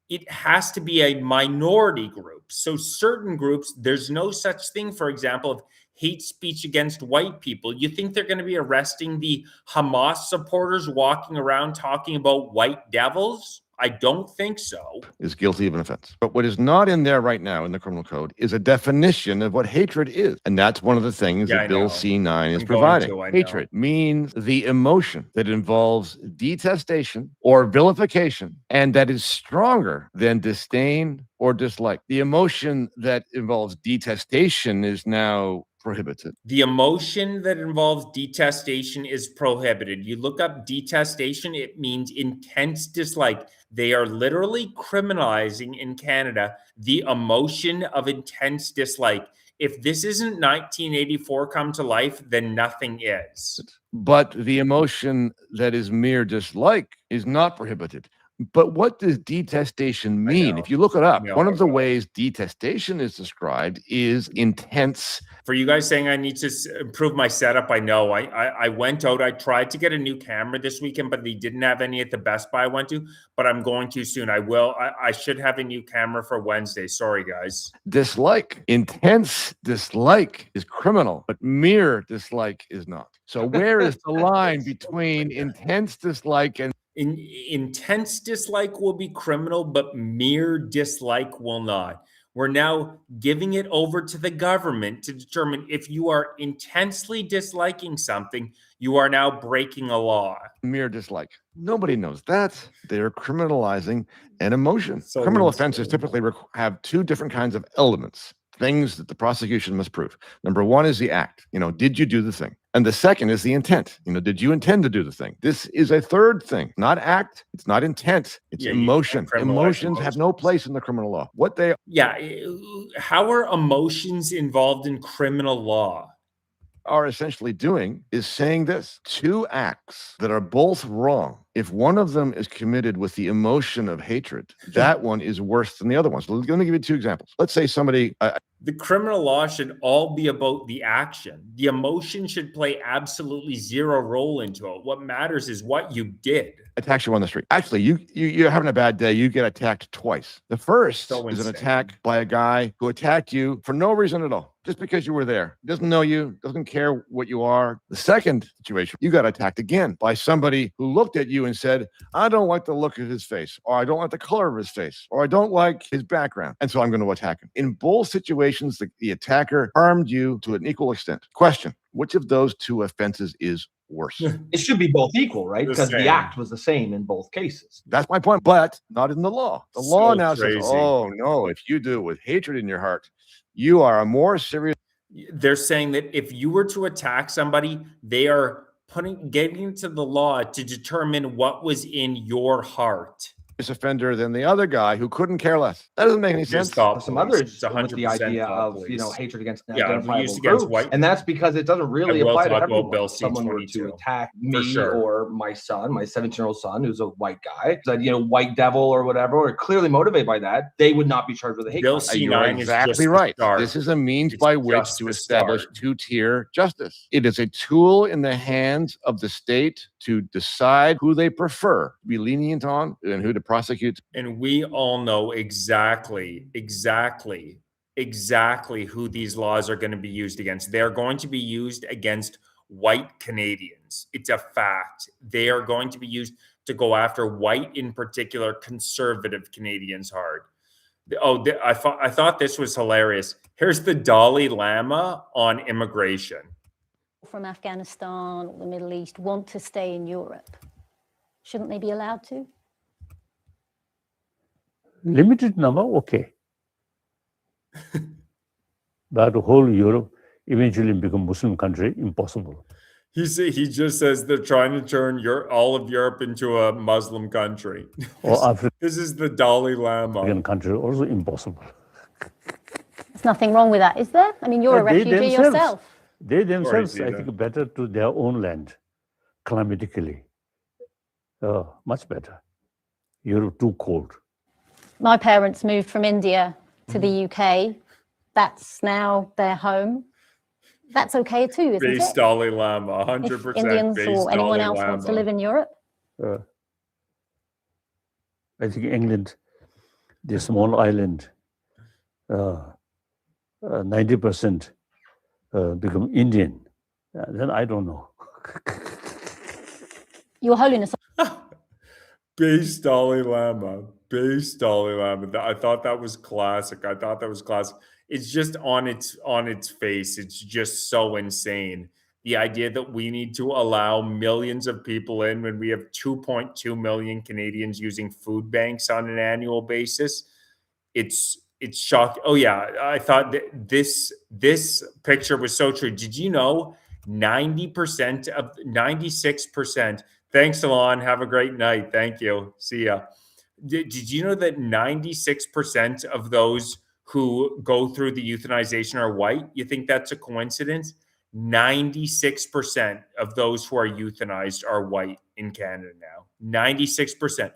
it has to be a minority group. So certain groups, there's no such thing, for example, of hate speech against white people. You think they're going to be arresting the Hamas supporters walking around talking about white devils? I don't think so. Is guilty of an offense. But what is not in there right now in the criminal code is a definition of what hatred is. And that's one of the things that Bill C9 is providing. Hatred means the emotion that involves detestation or vilification and that is stronger than disdain or dislike. The emotion that involves detestation is now prohibited. The emotion that involves detestation is prohibited. You look up detestation, it means intense dislike. They are literally criminalizing in Canada the emotion of intense dislike. If this isn't 1984 come to life, then nothing is. But the emotion that is mere dislike is not prohibited. But what does detestation mean? If you look it up, one of the ways detestation is described is intense. For you guys saying I need to improve my setup, I know. I went out, I tried to get a new camera this weekend, but they didn't have any at the Best Buy I went to, but I'm going to soon. I should have a new camera for Wednesday. Sorry, guys. Dislike, intense dislike is criminal, but mere dislike is not. So where is the line between intense dislike and intense dislike will be criminal, but mere dislike will not. We're now giving it over to the government to determine if you are intensely disliking something, you are now breaking a law. Mere dislike. Nobody knows that. They're criminalizing an emotion. Criminal offenses typically have two different kinds of elements. Things that the prosecution must prove. Number one is the act. Did you do the thing? And the second is the intent. Did you intend to do the thing? This is a third thing. Not act. It's not intent. It's emotion. Emotions have no place in the criminal law. How are emotions involved in criminal law? Are essentially doing is saying this: two acts that are both wrong, if one of them is committed with the emotion of hatred, that one is worse than the other one. So let me give you two examples. Let's say somebody... the criminal law should all be about the action. The emotion should play absolutely zero role into it. What matters is what you did. Attacks you on the street. Actually, you're having a bad day. You get attacked twice. The first is an attack by a guy who attacked you for no reason at all. Just because you were there. Doesn't know you, doesn't care what you are. The second situation, you got attacked again by somebody who looked at you and said, I don't like the look of his face, or I don't like the color of his face, or I don't like his background, and so I'm going to attack him. In both situations, the attacker harmed you to an equal extent. Question, which of those two offenses is worse? It should be both equal, right? Because the act was the same in both cases. That's my point, but not in the law. The law now says, oh no, if you do it with hatred in your heart, you are a more serious. They're saying that if you were to attack somebody, they are getting into the law to determine what was in your heart. offender than the other guy who couldn't care less. That doesn't make any sense. Some others with the idea of hatred against identifiable groups, and that's because it doesn't really apply to everyone. If someone were to attack me or my son, my 17-year-old son, who's a white guy, said white devil or whatever, or clearly motivated by that, they would not be charged with a hate crime. You're exactly right. This is a means by which to establish two-tier justice. It is a tool in the hands of the state to decide who they prefer to be lenient on and who to prosecute. And we all know exactly who these laws are going to be used against. They're going to be used against white Canadians. It's a fact. They are going to be used to go after white, in particular, conservative Canadians hard. I thought this was hilarious. Here's the Dalai Lama on immigration. From Afghanistan or the Middle East want to stay in Europe. Shouldn't they be allowed to? Limited number, okay. But whole Europe eventually become Muslim country, impossible. He just says they're trying to turn all of Europe into a Muslim country. Or African. This is the Dalai Lama. African country, also impossible. There's nothing wrong with that, is there? I mean, you're a refugee yourself. They themselves, I think, better to their own land, climatically. Much better. Europe too cold. My parents moved from India to the UK. That's now their home. That's okay too, isn't it? Dalai Lama, 100%. If Indians or anyone else wants to live in Europe. I think England, the small island, 90% become Indian. Then I don't know. Your Holiness. Base Dalai Lama. Base Dalai Lama. I thought that was classic. It's just on its face. It's just so insane. The idea that we need to allow millions of people in when we have 2.2 million Canadians using food banks on an annual basis. It's shocking. Oh yeah, I thought that this picture was so true. Did you know 96%? Thanks, Alon. Have a great night. Thank you. See ya. Did you know that 96% of those who go through the euthanization are white? You think that's a coincidence? 96% of those who are euthanized are white in Canada now. 96%.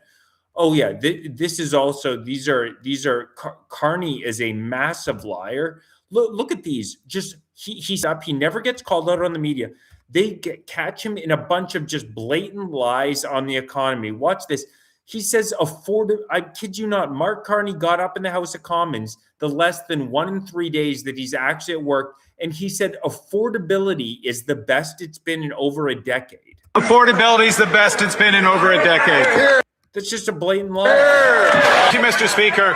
Oh yeah, this is also, these are Carney is a massive liar. Look at these. Just he's up. He never gets called out on the media. They catch him in a bunch of just blatant lies on the economy. Watch this. He says I kid you not, Mark Carney got up in the House of Commons the less than 1 in 3 days that he's actually at work, and he said affordability is the best it's been in over a decade. Affordability is the best it's been in over a decade. That's just a blatant lie. Thank you, Mr. Speaker.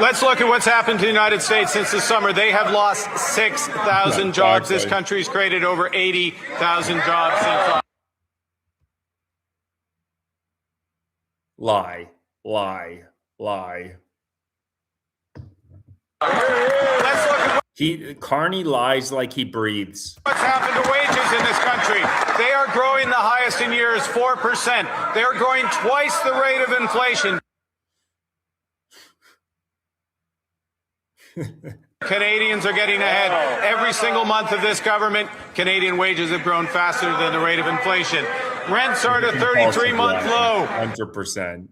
Let's look at what's happened to the United States since the summer. They have lost 6,000 jobs. This country's created over 80,000 jobs since. Lie. Let's look at Carney lies like he breathes. what's happened to wages in this country. They are growing the highest in years, 4%. They're growing twice the rate of inflation. Canadians are getting ahead. Every single month of this government, Canadian wages have grown faster than the rate of inflation. Rents are at a 33-month low. 100%.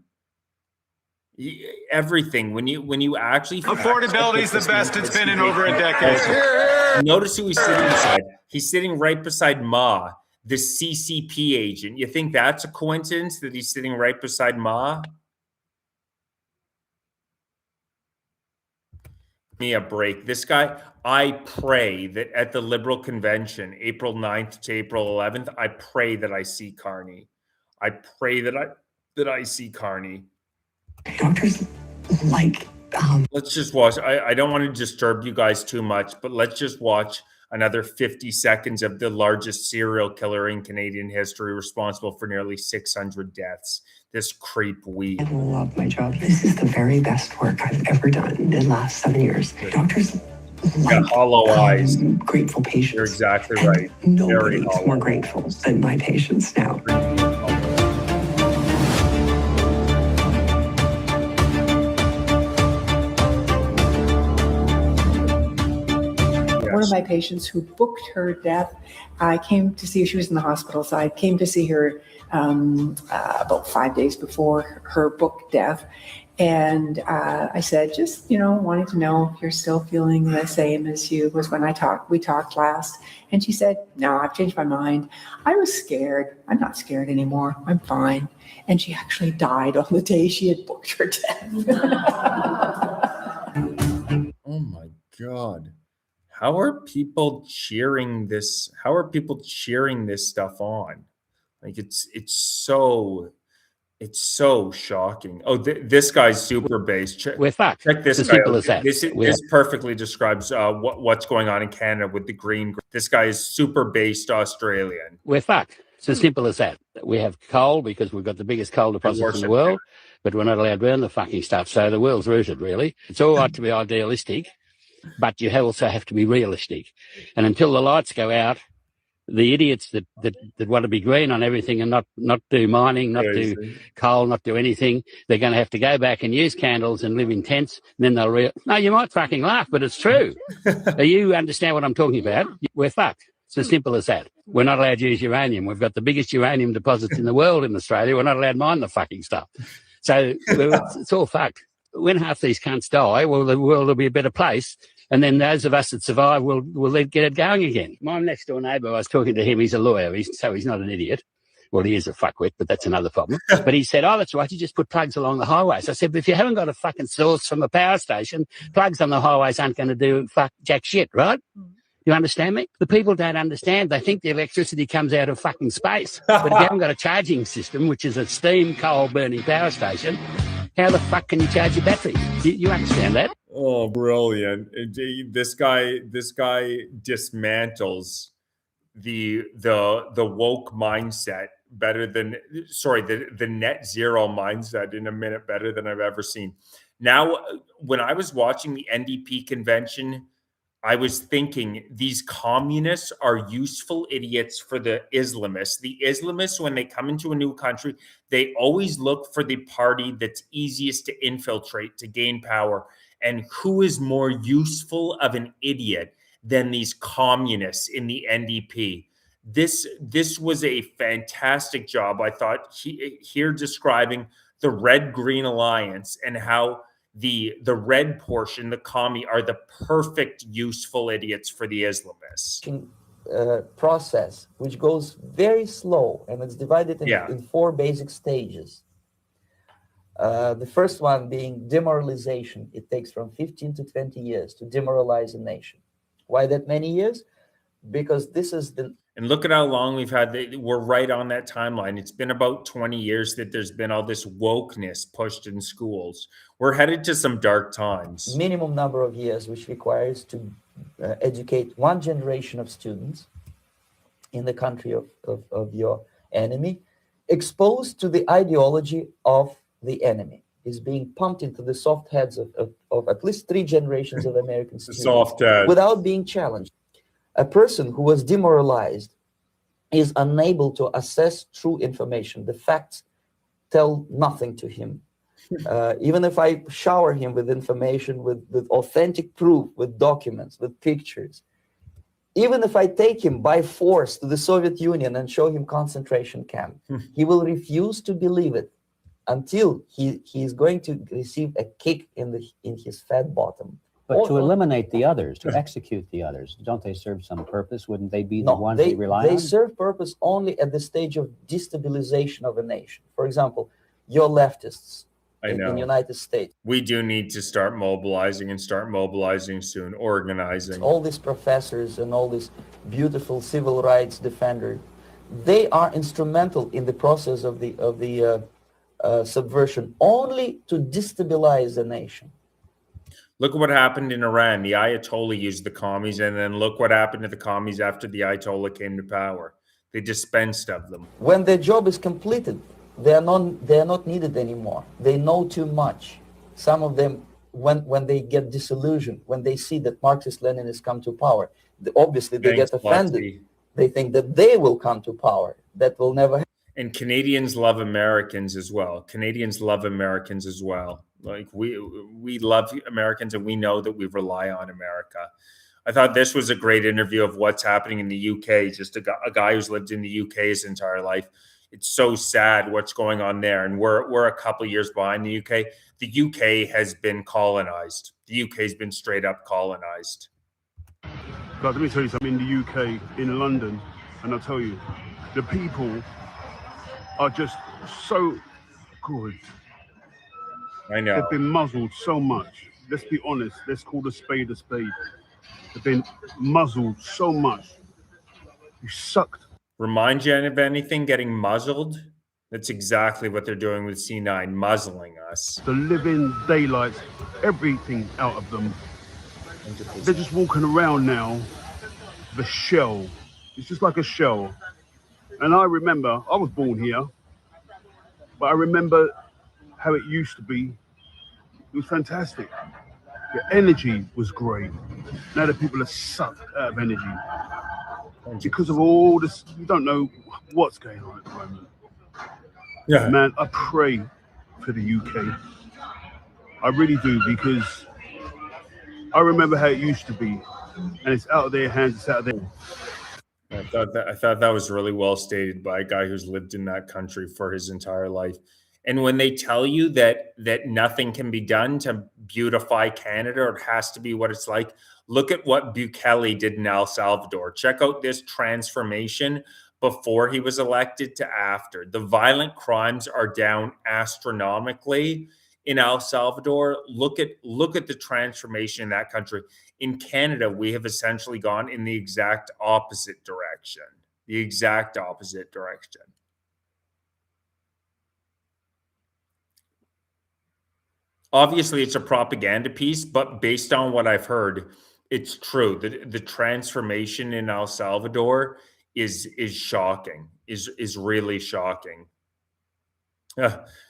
Everything. When you actually affordability is the best it's been in over a decade. Notice who he's sitting beside. He's sitting right beside Ma, the CCP agent. You think that's a coincidence that he's sitting right beside Ma? Give me a break. This guy, I pray that at the Liberal convention, April 9th to April 11th, I pray that I see Carney. I pray that I see Carney. Doctors like let's just watch. I don't want to disturb you guys too much, but let's just watch another 50 seconds of the largest serial killer in Canadian history, responsible for nearly 600 deaths. This creep weed. I love my job. This is the very best work I've ever done in the last 7 years. Doctors got hollow eyes. Grateful patients. You're exactly right. Nobody's more grateful than my patients now. my patients who booked her death. I came to see her. She was in the hospital, so I came to see her about 5 days before her booked death. And I said, just, wanting to know if you're still feeling the same as you was when we talked last. And she said, no, I've changed my mind. I was scared. I'm not scared anymore. I'm fine. And she actually died on the day she had booked her death. Oh my God. How are people cheering this? How are people cheering this stuff on? Like it's so shocking. Oh, this guy's super based. We're fucked. Check this It's as guy simple out. as that. This perfectly describes what's going on in Canada with the green. This guy is super based Australian. We're fucked. It's as simple as that. We have coal because we've got the biggest coal deposits in the world, but we're not allowed to burn the fucking stuff. So the world's rooted, really. It's all right to be idealistic, but you also have to be realistic. And until the lights go out, the idiots that want to be green on everything and not do mining, not do coal, not do anything, they're going to have to go back and use candles and live in tents. And then they'll no, you might fucking laugh, but it's true. You understand what I'm talking about? We're fucked. It's as simple as that. We're not allowed to use uranium. We've got the biggest uranium deposits in the world in Australia. We're not allowed to mine the fucking stuff. So it's all fucked. When half these cunts die, well, the world will be a better place. And then those of us that survive will then get it going again. My next door neighbour, I was talking to him, he's a lawyer, so he's not an idiot. Well, he is a fuckwit, but that's another problem. But he said, oh, that's right, you just put plugs along the highways. I said, but if you haven't got a fucking source from a power station, plugs on the highways aren't going to do jack shit, right? You understand me? The people don't understand. They think the electricity comes out of fucking space. But if you haven't got a charging system, which is a steam coal burning power station, how the fuck can you charge your battery? You understand that? Oh, brilliant. This guy dismantles the woke mindset better than, the net zero mindset in a minute better than I've ever seen. Now, when I was watching the NDP convention, I was thinking these communists are useful idiots for the Islamists. The Islamists, when they come into a new country, they always look for the party that's easiest to infiltrate, to gain power. And who is more useful of an idiot than these communists in the NDP? This was a fantastic job, I thought, here describing the Red-Green Alliance and how the red portion, the commie, are the perfect useful idiots for the Islamists. Process, which goes very slow, and it's divided in 4 basic stages. The first one being demoralization. It takes from 15 to 20 years to demoralize a nation. Why that many years? Because this is the... And look at how long we've had. We're right on that timeline. It's been about 20 years that there's been all this wokeness pushed in schools. We're headed to some dark times. Minimum number of years, which requires to educate 1 generation of students in the country of your enemy, exposed to the ideology of the enemy, is being pumped into the soft heads of at least 3 generations of American students without being challenged. A person who was demoralized is unable to assess true information. The facts tell nothing to him. Even if I shower him with information, with authentic proof, with documents, with pictures, even if I take him by force to the Soviet Union and show him concentration camp, he will refuse to believe it until he is going to receive a kick in his fat bottom. But to eliminate the others, to execute the others, don't they serve some purpose? Wouldn't they be the ones we rely on? They serve purpose only at the stage of destabilization of a nation. For example, your leftists in the United States. We do need to start mobilizing soon, organizing. All these professors and all these beautiful civil rights defenders, they are instrumental in the process of the subversion only to destabilize the nation. Look at what happened in Iran. The Ayatollah used the commies, and then look what happened to the commies after the Ayatollah came to power. They dispensed of them. When their job is completed, they are not needed anymore. They know too much. Some of them, when they get disillusioned, when they see that Marxist-Leninists come to power, obviously they get offended. They think that they will come to power. That will never happen. And Canadians love Americans as well. Canadians love Americans as well. Like we love Americans, and we know that we rely on America. I thought this was a great interview of what's happening in the UK. Just a guy who's lived in the UK his entire life. It's so sad what's going on there. And we're a couple of years behind the UK. The UK has been colonized. The UK has been straight up colonized. Guys, let me tell you something. In the UK, in London, and I'll tell you, the people are just so good. I know. They've been muzzled so much. Let's be honest. Let's call a spade a spade. They've been muzzled so much. You sucked. Remind you of anything getting muzzled? That's exactly what they're doing with C9, muzzling us. The living daylights, everything out of them. 100%. They're just walking around now, the shell. It's just like a shell. And I remember, I was born here, but I remember how it used to be. It was fantastic. The energy was great. Now the people are sucked out of energy. Because of all this, you don't know what's going on at the moment. Yeah. Man, I pray for the UK. I really do, because I remember how it used to be, and it's out of their hands, it's out of their... I thought that was really well stated by a guy who's lived in that country for his entire life. And when they tell you that nothing can be done to beautify Canada, or it has to be what it's like, look at what Bukele did in El Salvador. Check out this transformation before he was elected to after. The violent crimes are down astronomically in El Salvador. Look at the transformation in that country. In Canada, we have essentially gone in the exact opposite direction. The exact opposite direction. Obviously, it's a propaganda piece, but based on what I've heard, it's true. The transformation in El Salvador is shocking, is really shocking.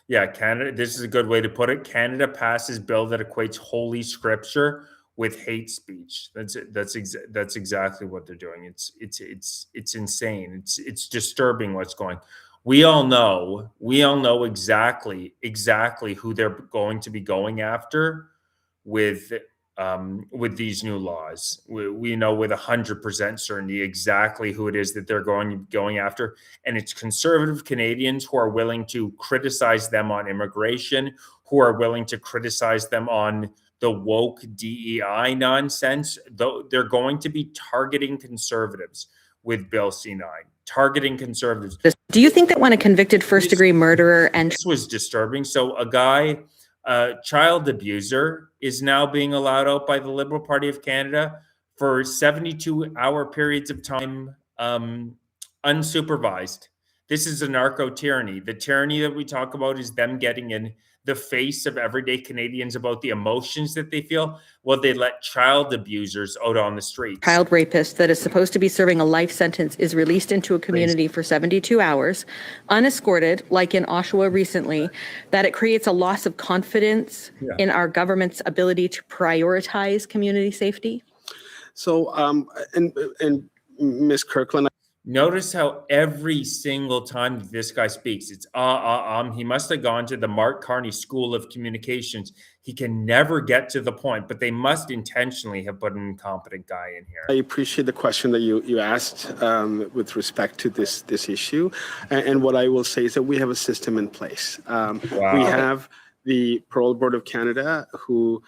Yeah, Canada, this is a good way to put it. Canada passes bill that equates Holy Scripture with hate speech. That's exactly what they're doing. It's insane. It's disturbing what's going. We all know exactly who they're going to be going after with these new laws. We know with 100% certainty exactly who it is that they're going after, and it's conservative Canadians who are willing to criticize them on immigration, who are willing to criticize them on the woke DEI nonsense. Though they're going to be targeting conservatives with Bill C9, targeting conservatives. Do you think that when a convicted first-degree murderer and this was disturbing? So a guy, child abuser, is now being allowed out by the Liberal Party of Canada for 72-hour periods of time, unsupervised. This is a narco tyranny. The tyranny that we talk about is them getting in the face of everyday Canadians about the emotions that they feel. Well, they let child abusers out on the streets. Child rapist that is supposed to be serving a life sentence is released into a community for 72 hours, unescorted, like in Oshawa recently, that it creates a loss of confidence in our government's ability to prioritize community safety? So, and Ms. Kirkland, notice how every single time this guy speaks, it's he must have gone to the Carney School of Communications. He can never get to the point, but they must intentionally have put an incompetent guy in here. I appreciate the question that you asked with respect to this issue. And what I will say is that we have a system in place. We have the Parole Board of Canada who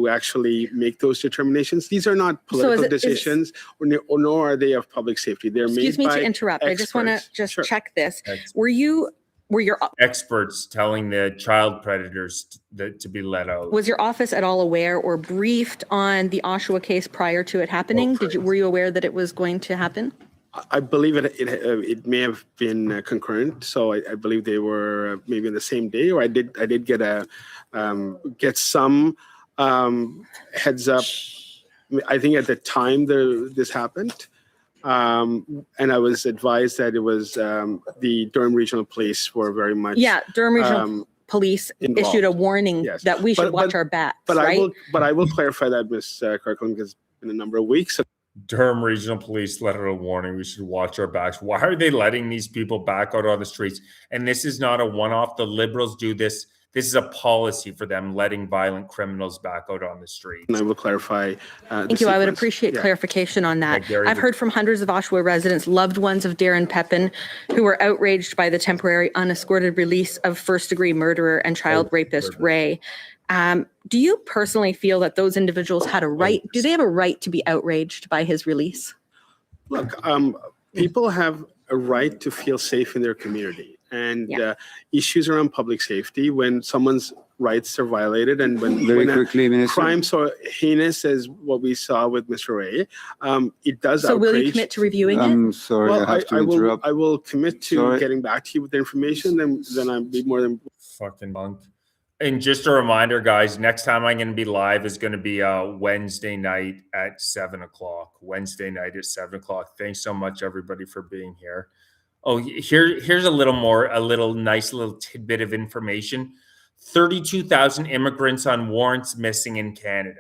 actually make those determinations. These are not political decisions, nor are they of public safety. They're Excuse made me by to interrupt. experts. I just want to check this. Experts. Were your experts telling the child predators to be let out? Was your office at all aware or briefed on the Oshawa case prior to it happening? Were you aware that it was going to happen? I believe it may have been concurrent, so I believe they were maybe on the same day, or I did get some heads up. I think at the time this happened, and I was advised that it was the Durham Regional Police were very much Durham Regional Police involved. issued a warning that we should watch our backs. Right? I will clarify that, Ms. Kirkland, because it's been a number of weeks. Durham Regional Police let out a warning. We should watch our backs. Why are they letting these people back out on the streets? And this is not a one-off. The Liberals do this. This is a policy for them, letting violent criminals back out on the streets. And I will clarify. Thank you. I would appreciate clarification on that. I've heard from hundreds of Oshawa residents, loved ones of Darren Pepin, who were outraged by the temporary unescorted release of first-degree murderer and child rapist Ray. Do you personally feel that those individuals had a right? Do they have a right to be outraged by his release? Look, people have a right to feel safe in their community, and issues around public safety, when someone's rights are violated, and when crime so heinous as what we saw with Mr. Ray, it does. So will you commit to reviewing it? I'm sorry, I have to interrupt. I will commit to getting back to you with the information. Then I'd be more than fucking bunk. And just a reminder, guys, next time I'm going to be live is going to be Wednesday night at 7 o'clock. Wednesday night at 7 o'clock. Thanks so much, everybody, for being here. Oh, here's a little nice little tidbit of information. 32,000 immigrants on warrants missing in Canada.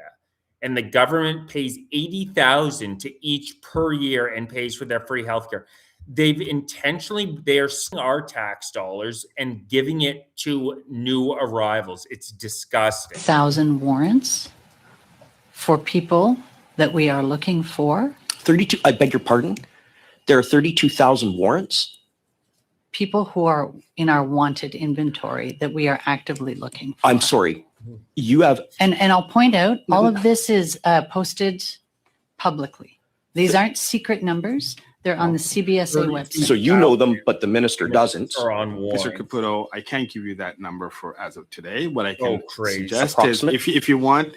And the government pays $80,000 to each per year and pays for their free healthcare. They are stealing our tax dollars and giving it to new arrivals. It's disgusting. 1,000 warrants for people that we are looking for. 32, I beg your pardon? There are 32,000 warrants? People who are in our wanted inventory that we are actively looking for. I'm sorry. You have... And I'll point out, all of this is posted publicly. These aren't secret numbers. They're on the CBSA website. So you know them, but the minister doesn't. Mr. Caputo, I can't give you that number for as of today. What I can suggest is, if you want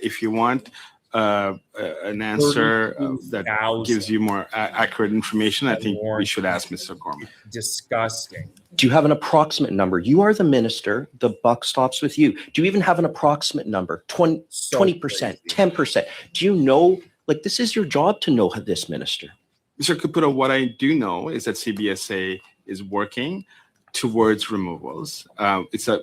an answer that gives you more accurate information, I think we should ask Mr. Gorman. Disgusting. Do you have an approximate number? You are the minister. The buck stops with you. Do you even have an approximate number? 20%, 10%? Do you know, like, this is your job to know this, minister? Mr. Caputo, what I do know is that CBSA is working towards removals.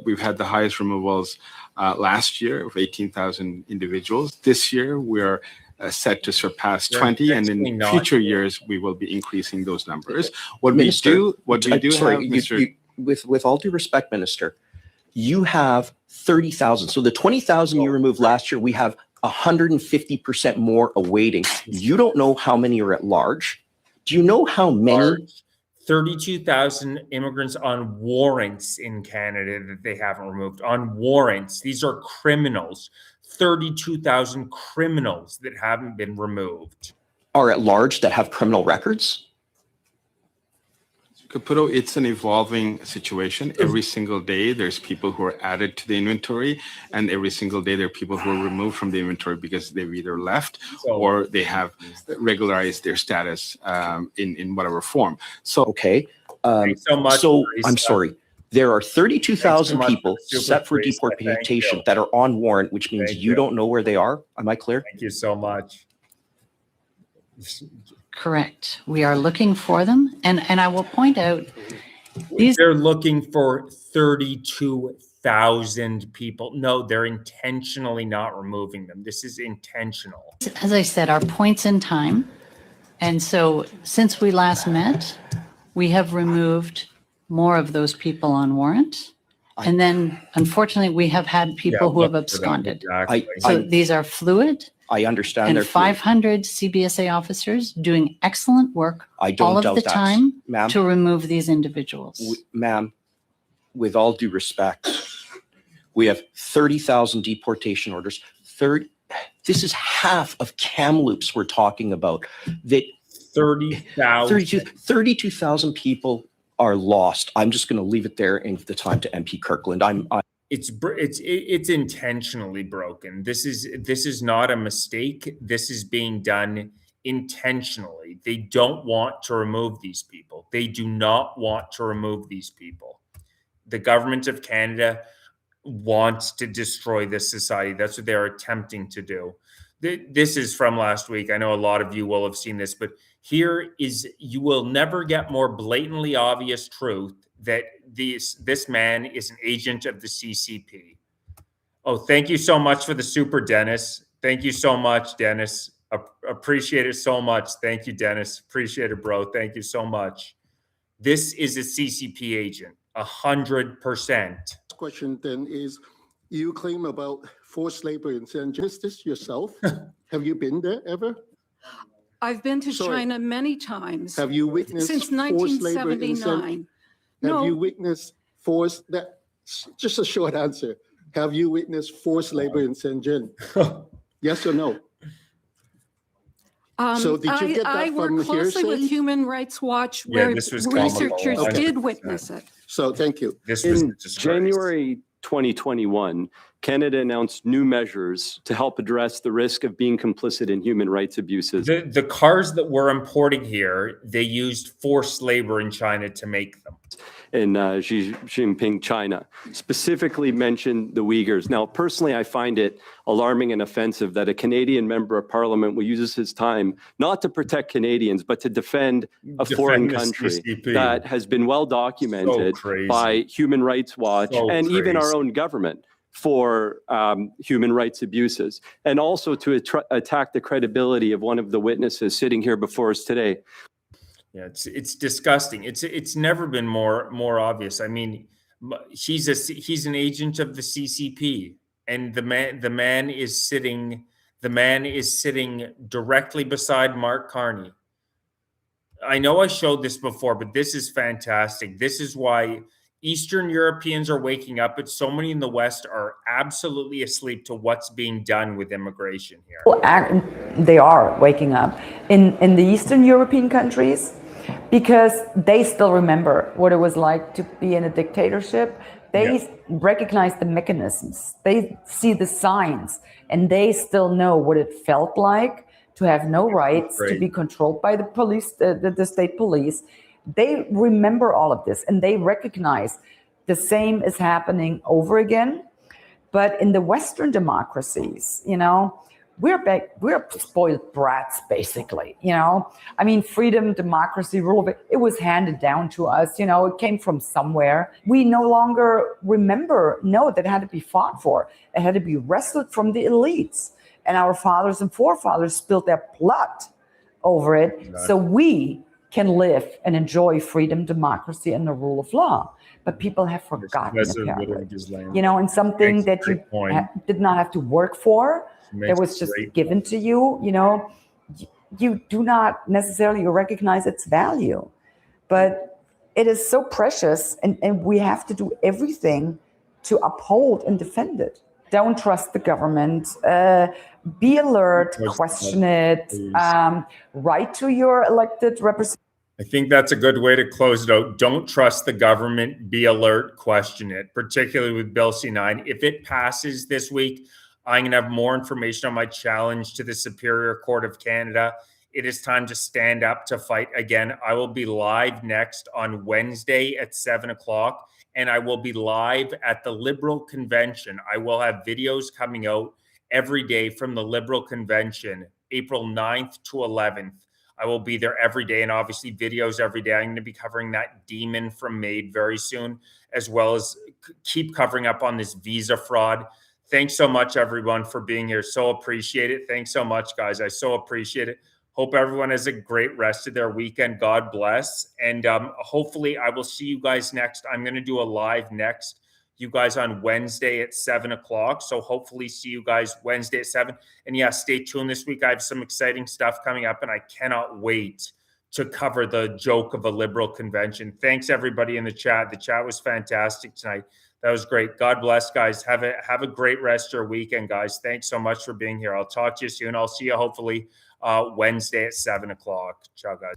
We've had the highest removals last year of 18,000 individuals. This year, we're set to surpass 20, and in future years, we will be increasing those numbers. With all due respect, Minister, you have 30,000. So the 20,000 you removed last year, we have 150% more awaiting. You don't know how many are at large. Do you know how many? 32,000 immigrants on warrants in Canada that they haven't removed. On warrants. These are criminals. 32,000 criminals that haven't been removed. Are at large that have criminal records? Caputo, it's an evolving situation. Every single day, there's people who are added to the inventory, and every single day, there are people who are removed from the inventory because they've either left or they have regularized their status in whatever form. So, okay. Thanks so much. So I'm sorry. There are 32,000 people set for deportation that are on warrant, which means you don't know where they are. Am I clear? Thank you so much. Correct. We are looking for them. And I will point out, they're looking for 32,000 people. No, they're intentionally not removing them. This is intentional. As I said, our points in time. And so since we last met, we have removed more of those people on warrant. And then unfortunately, we have had people who have absconded. So these are fluid. I understand. And 500 CBSA officers doing excellent work all of the time to remove these individuals. Ma'am, with all due respect, we have 30,000 deportation orders. This is half of Kamloops we're talking about. That 32,000 people are lost. I'm just going to leave it there and give the time to MP Kirkland. It's intentionally broken. This is not a mistake. This is being done intentionally. They don't want to remove these people. They do not want to remove these people. The government of Canada wants to destroy this society. That's what they're attempting to do. This is from last week. I know a lot of you will have seen this, but you will never get more blatantly obvious truth that this man is an agent of the CCP. Oh, thank you so much for the super, Dennis. Thank you so much, Dennis. Appreciate it so much. Thank you, Dennis. Appreciate it, bro. Thank you so much. This is a CCP agent, 100%. Question then is, You claim about forced labor in Justice yourself. Have you been there ever? I've been to China many times. Have you witnessed since forced labor in 1979? Have you witnessed forced that? Just a short answer. Have you witnessed forced labor in Shenzhen? Yes or no? So did you get that I from work closely with hearsay? Human Rights Watch, Yeah, where this was researchers comical. did witness it. So thank you. This was In January 2021, Canada announced new measures to help address the risk of being complicit in human rights abuses. The cars that we're importing here, they used forced labor in China to make them. In Xi Jinping, China, specifically mentioned the Uyghurs. Now, personally, I find it alarming and offensive that a Canadian member of parliament will use his time not to protect Canadians, but to defend a foreign the country CCP. that has been well documented by Human Rights Watch and even our own government for human rights abuses, and also to attack the credibility of one of the witnesses sitting here before us today. Yeah, it's disgusting. It's never been more obvious. I mean, he's an agent of the CCP, and the man is sitting directly beside Mark Carney. I know I showed this before, but this is fantastic. This is why Eastern Europeans are waking up, but so many in the West are absolutely asleep to what's being done with immigration here. Well, they are waking up in the Eastern European countries, because they still remember what it was like to be in a dictatorship. They recognize the mechanisms, they see the signs, and they still know what it felt like to have no rights, to be controlled by the police, the state police. They remember all of this, and they recognize the same is happening over again. But in the Western democracies, we're spoiled brats, basically. I mean, freedom, democracy, rule of it was handed down to us. It came from somewhere. We no longer know that it had to be fought for. It had to be wrestled from the elites, and our fathers and forefathers spilled their blood over it, so we can live and enjoy freedom, democracy, and the rule of law. But people have forgotten, apparently. And something that you did not have to work for, that was just given to you, you do not necessarily recognize its value. But it is so precious, and we have to do everything to uphold and defend it. Don't trust the government. Be alert, question it, write to your elected representatives. I think that's a good way to close it out. Don't trust the government. Be alert, question it, particularly with Bill C-9. If it passes this week, I'm going to have more information on my challenge to the Superior Court of Canada. It is time to stand up to fight again. I will be live next on Wednesday at 7 o'clock, and I will be live at the Liberal Convention. I will have videos coming out every day from the Liberal Convention, April 9th to 11th. I will be there every day, and obviously videos every day. I'm going to be covering that demon from MAID very soon, as well as keep covering up on this visa fraud. Thanks so much, everyone, for being here. So appreciate it. Thanks so much, guys. I so appreciate it. Hope everyone has a great rest of their weekend. God bless. And hopefully I will see you guys next. I'm going to do a live next, you guys, on Wednesday at 7 o'clock. So hopefully see you guys Wednesday at 7. And yeah, stay tuned this week. I have some exciting stuff coming up, and I cannot wait to cover the joke of a Liberal convention. Thanks, everybody in the chat. The chat was fantastic tonight. That was great. God bless, guys. Have a great rest of your weekend, guys. Thanks so much for being here. I'll talk to you soon. I'll see you hopefully Wednesday at 7 o'clock. Ciao, guys.